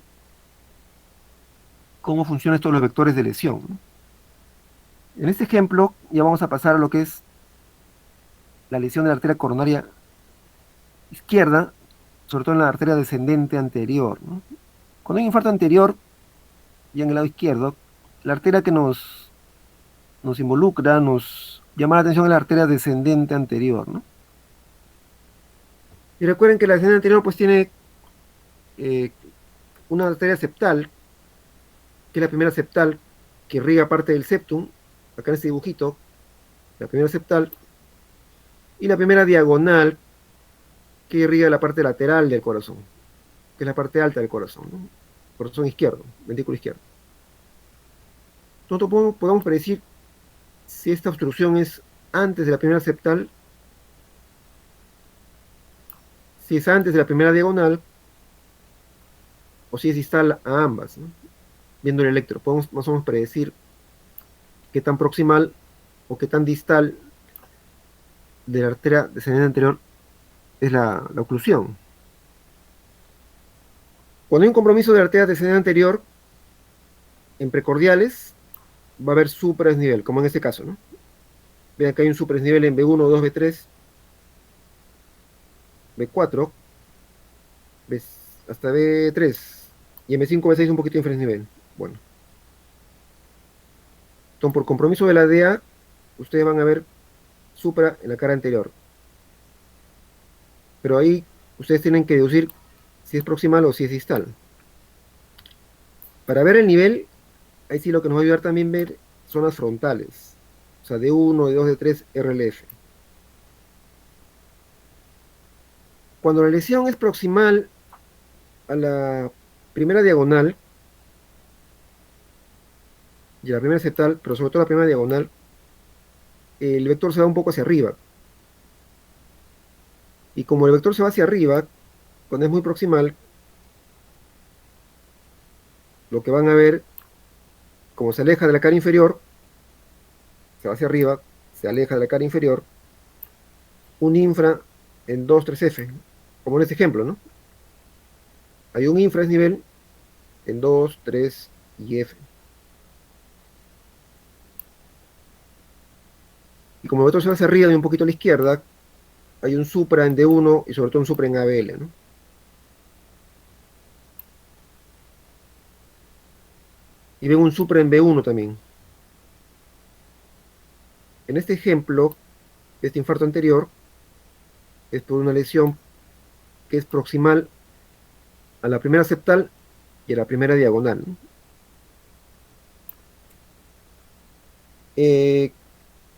cómo funcionan estos los vectores de lesión, ¿no? En este ejemplo, ya vamos a pasar a lo que es la lesión de la arteria coronaria izquierda, sobre todo en la arteria descendente anterior, ¿no? Cuando hay un infarto anterior, ya en el lado izquierdo, la arteria que nos involucra, nos llama la atención es la arteria descendente anterior, ¿no? Y recuerden que la descendente anterior pues tiene una arteria septal, que es la primera septal que irriga parte del septum, acá en este dibujito, la primera septal, y la primera diagonal que irriga la parte lateral del corazón, que es la parte alta del corazón, ¿no? Corazón izquierdo, ventrículo izquierdo. Nosotros podemos predecir si esta obstrucción es antes de la primera septal, si es antes de la primera diagonal, o si es distal a ambas, ¿no? Viendo el electro, podemos más o menos predecir qué tan proximal o qué tan distal de la arteria descendente anterior es la oclusión. Cuando hay un compromiso de la arteria descendente anterior, en precordiales, va a haber supradesnivel, como en este caso, ¿no? Vean que hay un supradesnivel en B1, 2, B3, B4, hasta B3, y en B5, B6 un poquito de infradesnivel. Bueno. Entonces, por compromiso de la DA, ustedes van a ver supra en la cara anterior. Pero ahí ustedes tienen que deducir si es proximal o si es distal. Para ver el nivel, ahí sí lo que nos va a ayudar también ver son las frontales. O sea, D1, D2, D3, RLF. Cuando la lesión es proximal a la primera diagonal, y a la primera septal, pero sobre todo la primera diagonal, el vector se va un poco hacia arriba. Y como el vector se va hacia arriba, cuando es muy proximal, lo que van a ver, como se aleja de la cara inferior, se va hacia arriba, se aleja de la cara inferior, un infra en 2, 3F, como en este ejemplo, ¿no? Hay un infradesnivel en 2, 3 y F. Y como el vector se va hacia arriba y un poquito a la izquierda, hay un supra en D1 y sobre todo un supra en ABL, ¿no? Y ven un supra en B1 también. En este ejemplo, este infarto anterior es por una lesión que es proximal a la primera septal y a la primera diagonal, ¿no?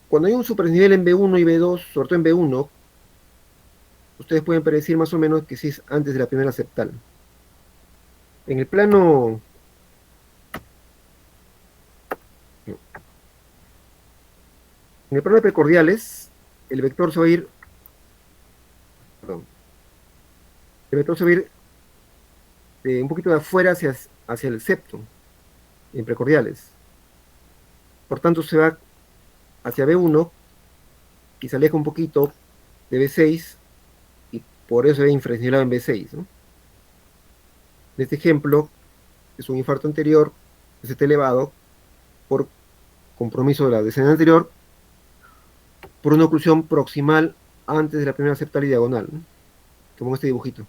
Cuando hay un supradesnivel en B1 y B2, sobre todo en B1, ustedes pueden predecir más o menos que si es antes de la primera septal. En el plano... no. En el plano de precordiales, el vector se va a ir... Perdón. El vector se va a ir un poquito de afuera hacia el septo, en precordiales. Por tanto, se va hacia B1 y se aleja un poquito de B6 y por eso se ve infrasnivelado en B6, ¿no? En este ejemplo, es un infarto anterior, ST elevado, por compromiso de la descendente anterior, por una oclusión proximal antes de la primera septal y diagonal, ¿no? Como en este dibujito.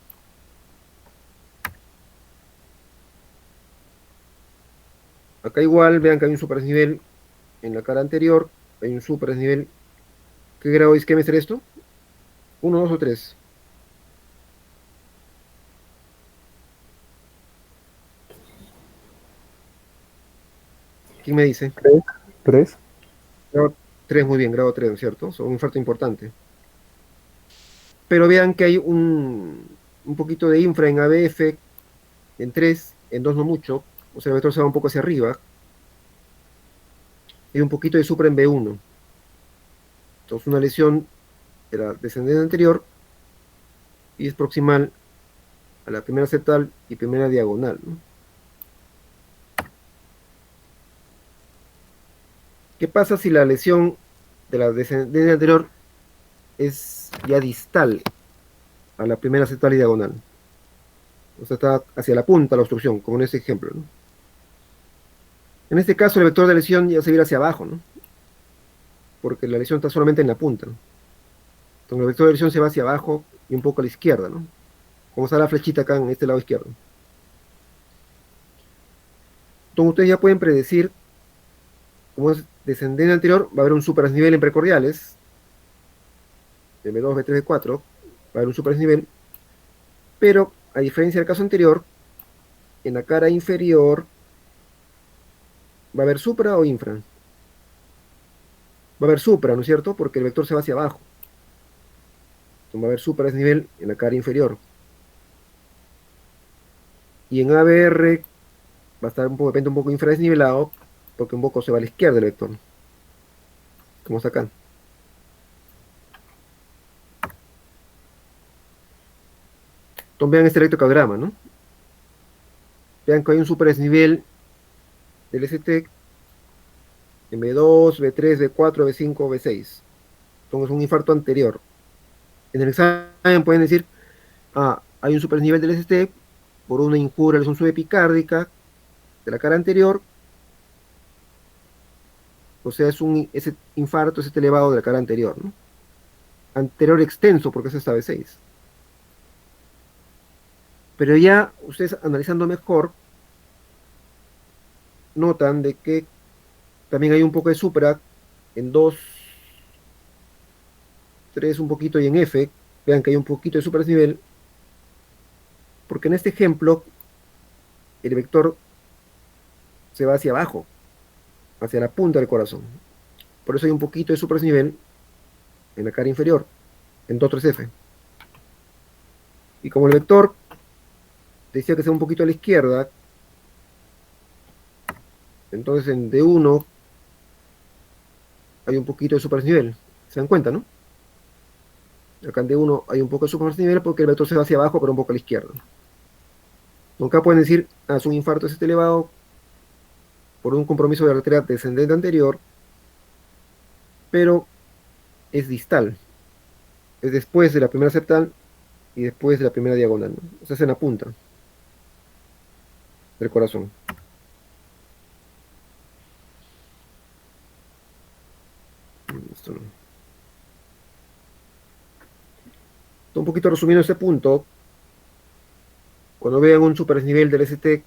Acá igual, vean que hay un superdesnivel en la cara anterior, hay un superdesnivel. ¿Qué grado de isquemia es esto? ¿1, 2 o 3? ¿Quién me dice? 3. Grado 3, muy bien, grado 3, ¿no es cierto? Es un infarto importante. Pero vean que hay un poquito de infra en ABF, en 3, en 2 no mucho, o sea, el vector se va un poco hacia arriba, y un poquito de supra en B1. Entonces una lesión de la descendente anterior y es proximal a la primera septal y primera diagonal, ¿no? ¿Qué pasa si la lesión de la descendente anterior es ya distal a la primera septal y diagonal? O sea, está hacia la punta la obstrucción, como en este ejemplo, ¿no? En este caso, el vector de lesión ya se va a ir hacia abajo, ¿no? Porque la lesión está solamente en la punta, ¿no? Entonces, el vector de lesión se va hacia abajo y un poco a la izquierda, ¿no? Como está la flechita acá en este lado izquierdo. Entonces, ustedes ya pueden predecir, como es descendente anterior, va a haber un superdesnivel en precordiales, de B2, B3, B4, va a haber un superdesnivel, pero a diferencia del caso anterior, en la cara inferior va a haber supra o infra. Va a haber supra, ¿no es cierto? Porque el vector se va hacia abajo. Entonces va a haber superdesnivel en la cara inferior. Y en ABR va a estar de repente un poco infradesnivelado, porque un poco se va a la izquierda del vector, como está acá. Entonces vean este electrocardiograma, ¿no? Vean que hay un superdesnivel del ST en B2, B3, B4, B5, B6. Entonces es un infarto anterior. En el examen pueden decir, hay un superdesnivel del ST por una injuria, lesión subepicárdica de la cara anterior. O sea, ese infarto es elevado de la cara anterior, ¿no? Anterior extenso, porque es esta B6. Pero ya ustedes analizando mejor, notan de que también hay un poco de supra en 2, 3 un poquito y en F. Vean que hay un poquito de superdesnivel, porque en este ejemplo el vector se va hacia abajo, hacia la punta del corazón. Por eso hay un poquito de superdesnivel en la cara inferior, en 2, 3F. Y como el vector decía que sea un poquito a la izquierda, entonces en D1 hay un poquito de superdesnivel. ¿Se dan cuenta, no? Acá en D1 hay un poco de superdesnivel porque el vector se va hacia abajo, pero un poco a la izquierda. Acá pueden decir, es un infarto ST elevado por un compromiso de la arteria descendente anterior, pero es distal. Es después de la primera septal y después de la primera diagonal, ¿no? O sea, es en la punta del corazón. Esto no. Un poquito resumiendo este punto, cuando vean un superdesnivel del ST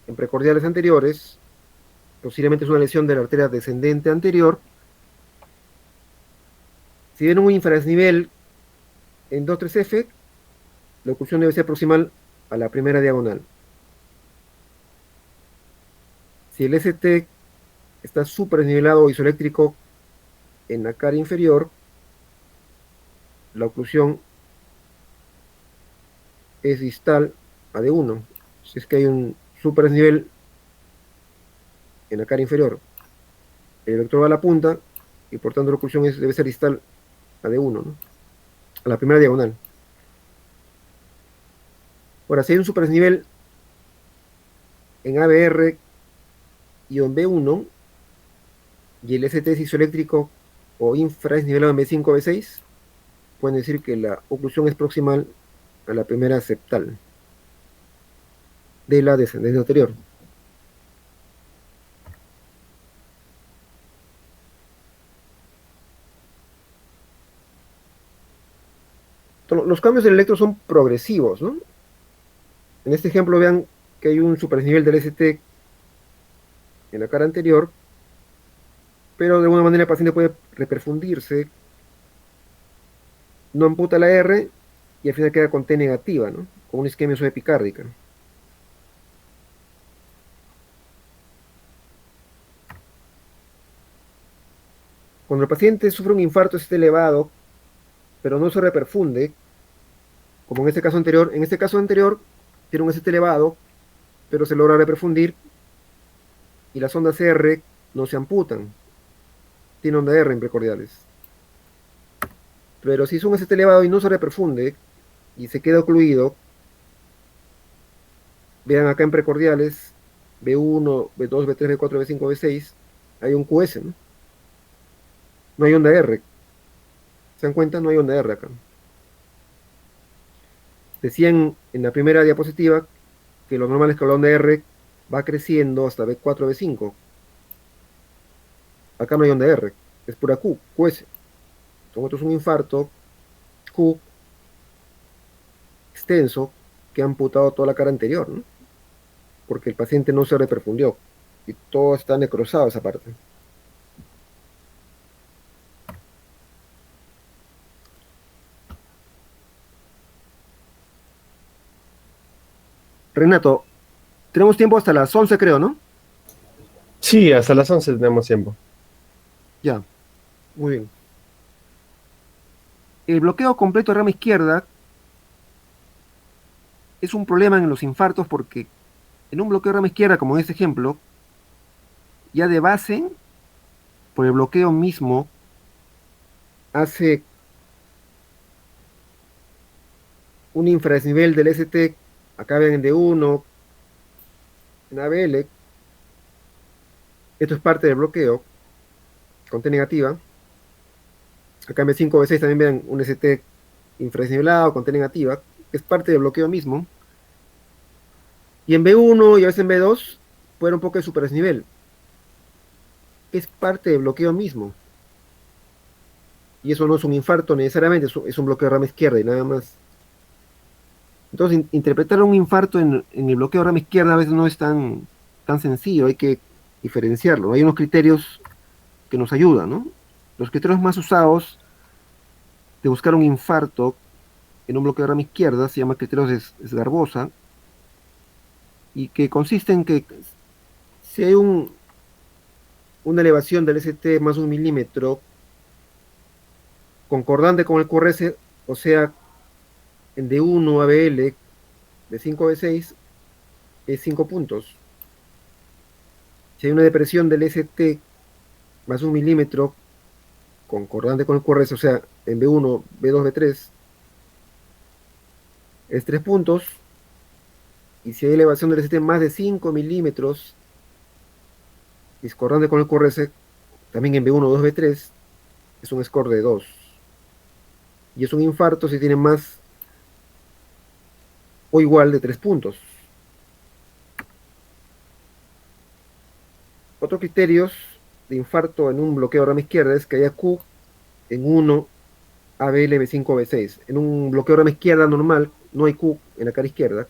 en precordiales anteriores, posiblemente es una lesión de la arteria descendente anterior. Si ven un infradesnivel en 2-3F, la oclusión debe ser proximal a la primera diagonal. Si el ST está superdesnivelado isoeléctrico en la cara inferior, la oclusión es distal a D1. Si es que hay un superdesnivel en la cara inferior. El electrodo va a la punta y por tanto la oclusión debe ser distal a D1, ¿no? A la primera diagonal. Ahora, si hay un superdesnivel en ABR y en B1 y el ST es isoeléctrico o infradesnivelado en B5 o B6, pueden decir que la oclusión es proximal a la primera septal de la descendencia anterior. Los cambios del electro son progresivos, ¿no? En este ejemplo vean que hay un superdesnivel del ST en la cara anterior, pero de alguna manera el paciente puede reperfundirse, no amputa la R y al final queda con T negativa, ¿no? Con una isquemia subepicárdica. Cuando el paciente sufre un infarto ST elevado, pero no se reperfunde, como en este caso anterior, tiene un ST elevado, pero se logra reperfundir y las ondas R no se amputan. Tiene onda R en precordiales. Pero si es un ST elevado y no se reperfunde y se queda ocluido, vean acá en precordiales, B1, B2, B3, B4, B5, B6, hay un QS, ¿no? No hay onda R. ¿Se dan cuenta? No hay onda R acá. Decían en la primera diapositiva que lo normal es que la onda R va creciendo hasta B4, B5. Acá no hay onda R, es pura Q, QS. Como esto es un infarto, Q extenso, que ha amputado toda la cara anterior, ¿no? Porque el paciente no se reperfundió y todo está necrosado esa parte. Renato, tenemos tiempo hasta las 11, creo, ¿no? Sí, hasta las 11 tenemos tiempo. Ya, muy bien. El bloqueo completo de rama izquierda es un problema en los infartos porque en un bloqueo de rama izquierda, como en este ejemplo, ya de base, por el bloqueo mismo, hace un infradesnivel del ST, acá ven en D1, en ABL, esto es parte del bloqueo, con T negativa. Acá en B5 o B6 también ven un ST infradesnivelado con T negativa, que es parte del bloqueo mismo. Y en B1 y a veces en B2 puede haber un poco de superdesnivel, que es parte del bloqueo mismo. Y eso no es un infarto necesariamente, es un bloqueo de rama izquierda y nada más. Entonces, interpretar un infarto en el bloqueo de rama izquierda a veces no es tan sencillo, hay que diferenciarlo. Hay unos criterios que nos ayudan, ¿no? Los criterios más usados de buscar un infarto en un bloqueo de rama izquierda se llama criterios de Sgarbosa y que consiste en que si hay una elevación del ST más de 1 milímetro concordante con el QRS, o sea, en D1 ABL, de 5 a B6, es 5 puntos. Si hay una depresión del ST más de 1 milímetro concordante con el QRS, o sea, en B1, B2, B3, es 3 puntos. Y si hay elevación del ST más de 5 milímetros discordante con el QRS, también en B1, 2, B3, es un score de 2. Y es un infarto si tiene más o igual de 3 puntos. Otros criterios de infarto en un bloqueo de rama izquierda es que haya Q en 1 ABL B5 B6. En un bloqueo de rama izquierda normal no hay Q en la cara izquierda.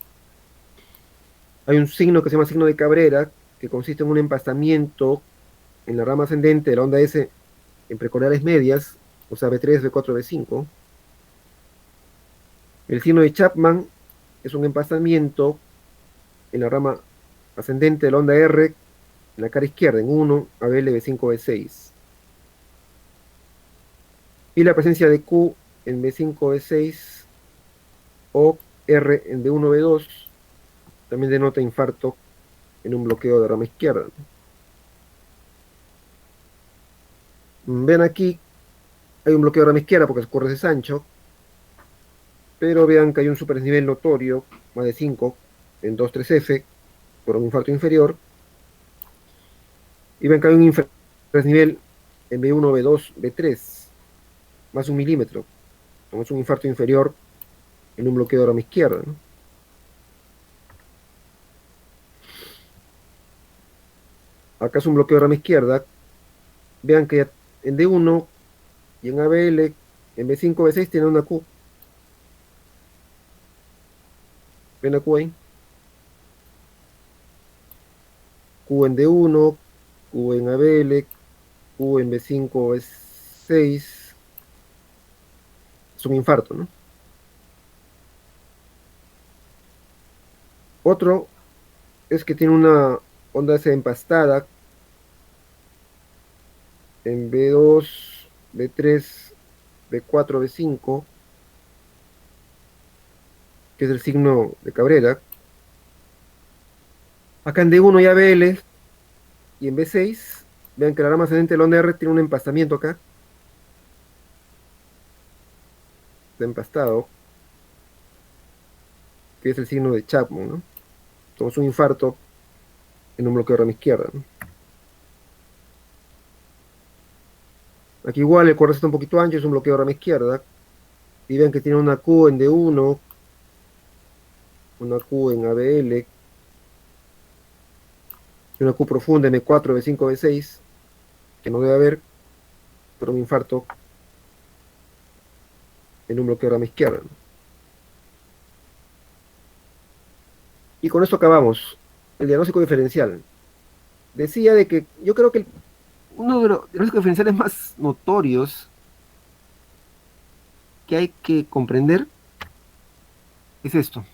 Hay un signo que se llama signo de Cabrera, que consiste en un empastamiento en la rama ascendente de la onda S en precordiales medias, o sea B3, B4, B5. El signo de Chapman es un empastamiento en la rama ascendente de la onda R en la cara izquierda, en 1, ABL, B5, B6. Y la presencia de Q en B5, B6 o R en D1, B2 también denota infarto en un bloqueo de rama izquierda. Ven aquí, hay un bloqueo de rama izquierda porque el QRS es ancho, pero vean que hay un superdesnivel notorio, más de 5, en 2,3F, por un infarto inferior, y ven que hay un infradesnivel en B1, B2, B3, más de 1 milímetro, como es un infarto inferior en un bloqueo de rama izquierda, ¿no? Acá es un bloqueo de rama izquierda, vean que en D1 y en ABL, en B5, B6 tiene una Q. ¿Ven la Q ahí? Q en D1, Q en ABL, Q en B5, B6. Es un infarto, ¿no? Otro es que tiene una onda S empastada en B2, B3, B4, B5, que es el signo de Cabrera. Acá en D1 y ABL y en B6, vean que la rama ascendente de la onda R tiene un empastamiento acá. Está empastado, que es el signo de Chapman, ¿no? Entonces un infarto en un bloqueo de rama izquierda, ¿no? Aquí igual el cuadro está un poquito ancho, es un bloqueo de rama izquierda. Y vean que tiene una Q en D1, una Q en ABL, y una Q profunda en B4, B5, B6, que no debe haber, pero un infarto en un bloqueo de rama izquierda, ¿no? Y con esto acabamos. El diagnóstico diferencial. Decía de que yo creo que uno de los diagnósticos diferenciales más notorios que hay que comprender es esto.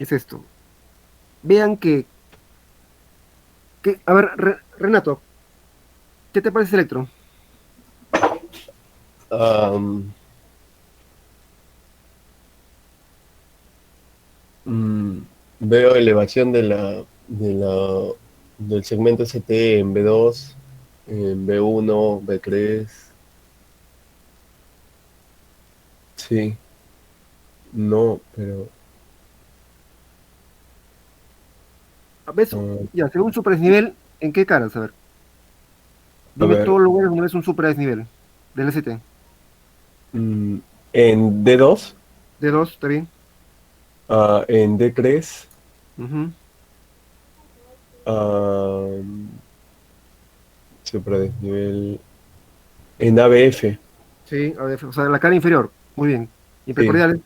Es esto. Vean a ver, Renato, ¿qué te parece Electro? Am, Veo elevación del segmento ST en B2, en B1, B3. Sí, no, pero ¿Ves? Ya, según su desnivel, ¿en qué caras? A ver, a dime ver, todos los lugares donde ves un super desnivel del ST. mm, en D2, D2, ¿está bien? en D3, Ujú. supradesnivel, en ABF, Sí, a ver, o sea, la cara inferior. Muy bien. ¿Y sí, precordiales?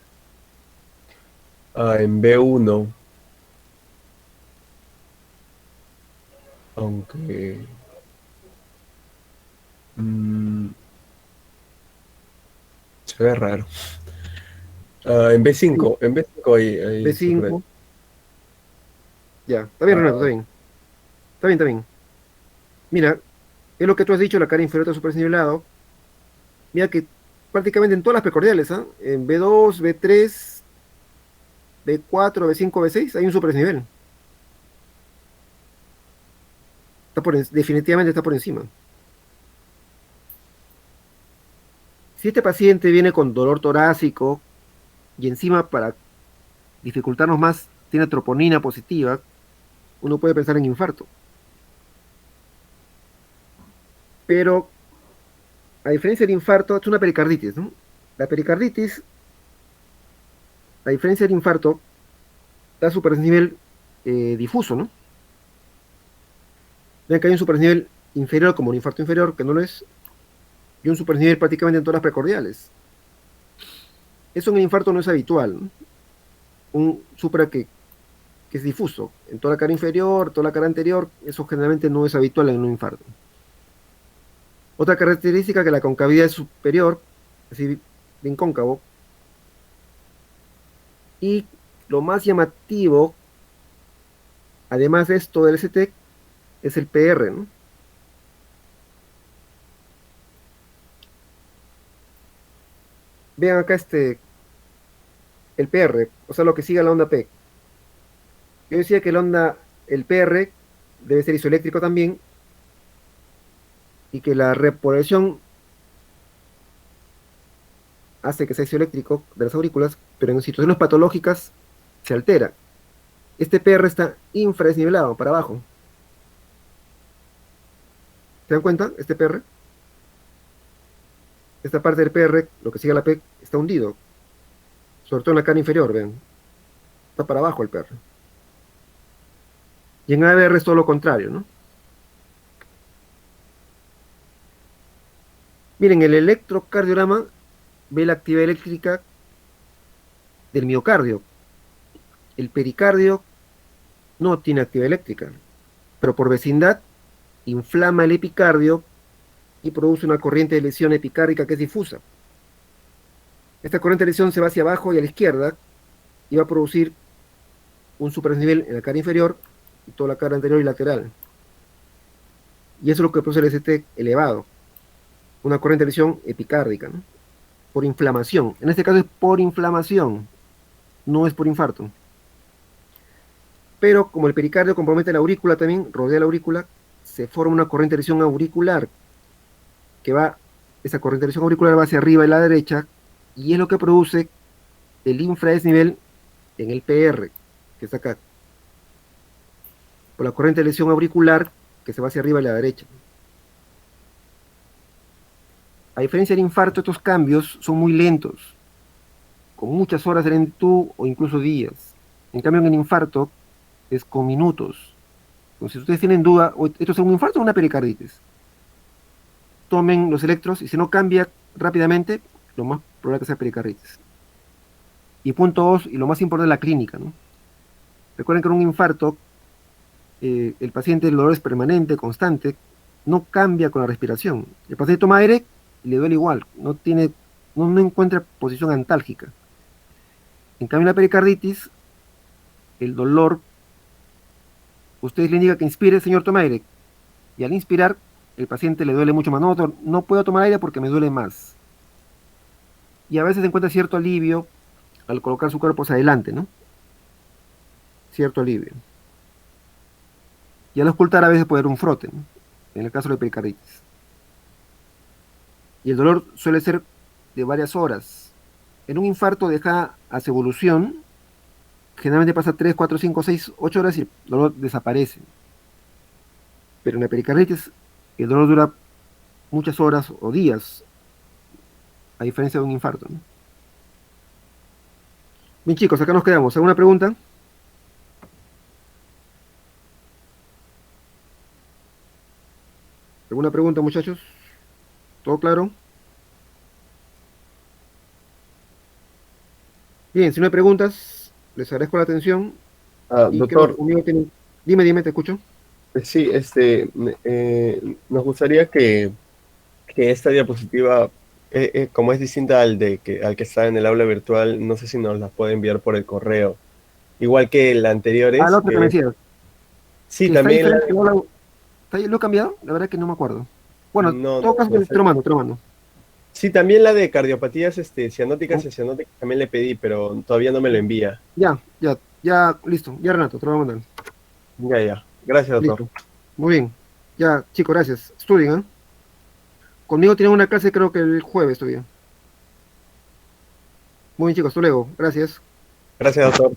en B1, aunque mm, se ve raro. En Sí, B5 hay B5. Ya, está bien, Renato, está bien. Está bien, está bien. Mira, es lo que tú has dicho, la cara inferior está super desnivelado. Mira que prácticamente en todas las precordiales, ¿ah? En B2, B3, B4, B5, B6 hay un super desnivel. Definitivamente está por encima. Si este paciente viene con dolor torácico y encima para dificultarnos más tiene troponina positiva, uno puede pensar en infarto. Pero a diferencia del infarto, es una pericarditis, ¿no? La pericarditis, a diferencia del infarto, da superdesnivel difuso, ¿no? Ven que hay un superdesnivel inferior como un infarto inferior, que no lo es, y un superdesnivel prácticamente en todas las precordiales. Eso en el infarto no es habitual, ¿no? Un supra que es difuso en toda la cara inferior, toda la cara anterior, eso generalmente no es habitual en un infarto. Otra característica que la concavidad es superior, así bien cóncavo, y lo más llamativo, además de esto del ST, es el PR, ¿no? Vean acá el PR, o sea, lo que sigue a la onda P. Yo decía que el PR debe ser isoeléctrico también y que la repolación hace que sea isoeléctrico de las aurículas, pero en situaciones patológicas se altera. Este PR está infradesnivelado, para abajo. ¿Se dan cuenta? Este PR. Esta parte del PR, lo que sigue a la P, está hundido. Sobre todo en la cara inferior, ven. Está para abajo el PR. Y en ABR es todo lo contrario, ¿no? Miren, el electrocardiograma ve la actividad eléctrica del miocardio. El pericardio no tiene actividad eléctrica, pero por vecindad inflama el epicardio y produce una corriente de lesión epicárdica que es difusa. Esta corriente de lesión se va hacia abajo y a la izquierda y va a producir un superdesnivel en la cara inferior y toda la cara anterior y lateral. Y eso es lo que produce el ST elevado, una corriente de lesión epicárdica, ¿no? Por inflamación. En este caso es por inflamación, no es por infarto. Pero como el pericardio compromete la aurícula también, rodea la aurícula, se forma una corriente de lesión auricular esa corriente de lesión auricular va hacia arriba y la derecha y es lo que produce el infradesnivel en el PR, que está acá. Por la corriente de lesión auricular que se va hacia arriba y la derecha. A diferencia del infarto, estos cambios son muy lentos, con muchas horas de lentitud o incluso días. En cambio, en el infarto es con minutos. Entonces, si ustedes tienen duda, ¿esto es un infarto o una pericarditis? Tomen los electros y si no cambia rápidamente, lo más probable es que sea pericarditis. Y punto 2, y lo más importante es la clínica, ¿no? Recuerden que en un infarto, el paciente, el dolor es permanente, constante, no cambia con la respiración. El paciente toma aire y le duele igual, no encuentra posición antálgica. En cambio, en la pericarditis, el dolor, ustedes le indican que inspire, señor, toma aire. Y al inspirar, el paciente le duele mucho más. No puedo tomar aire porque me duele más. Y a veces encuentra cierto alivio al colocar su cuerpo hacia adelante, ¿no? Cierto alivio. Y al ocultar a veces puede haber un frote, ¿no? En el caso de la pericarditis. Y el dolor suele ser de varias horas. En un infarto deja hacia evolución, generalmente pasa 3, 4, 5, 6, 8 horas y el dolor desaparece. Pero en la pericarditis el dolor dura muchas horas o días, a diferencia de un infarto, ¿no? Bien, chicos, acá nos quedamos. ¿Alguna pregunta? ¿Alguna pregunta, muchachos? ¿Todo claro? Bien, si no hay preguntas, les agradezco la atención. Y creo Doctor, que conmigo Dime, te escucho. sí, nos gustaría que esta diapositiva, como es distinta al que está en el aula virtual, no sé si nos la puede enviar por el correo. Igual que la anterior La otra que me decías. Sí, Que también. ¿Lo he cambiado? La verdad que no me acuerdo. Bueno, No, en todo caso, te lo mando. Sí, también la de cardiopatías cianóticas y cianóticas también le pedí, pero todavía no me lo envía. Ya, listo. Ya, Renato, te lo voy a mandar. Ya. Gracias, doctor. Listo. Muy bien. Ya, chicos, gracias. Estudien, ¿eh? Conmigo tienen una clase creo que el jueves todavía. Muy bien, chicos, hasta luego. Gracias. Gracias, doctor.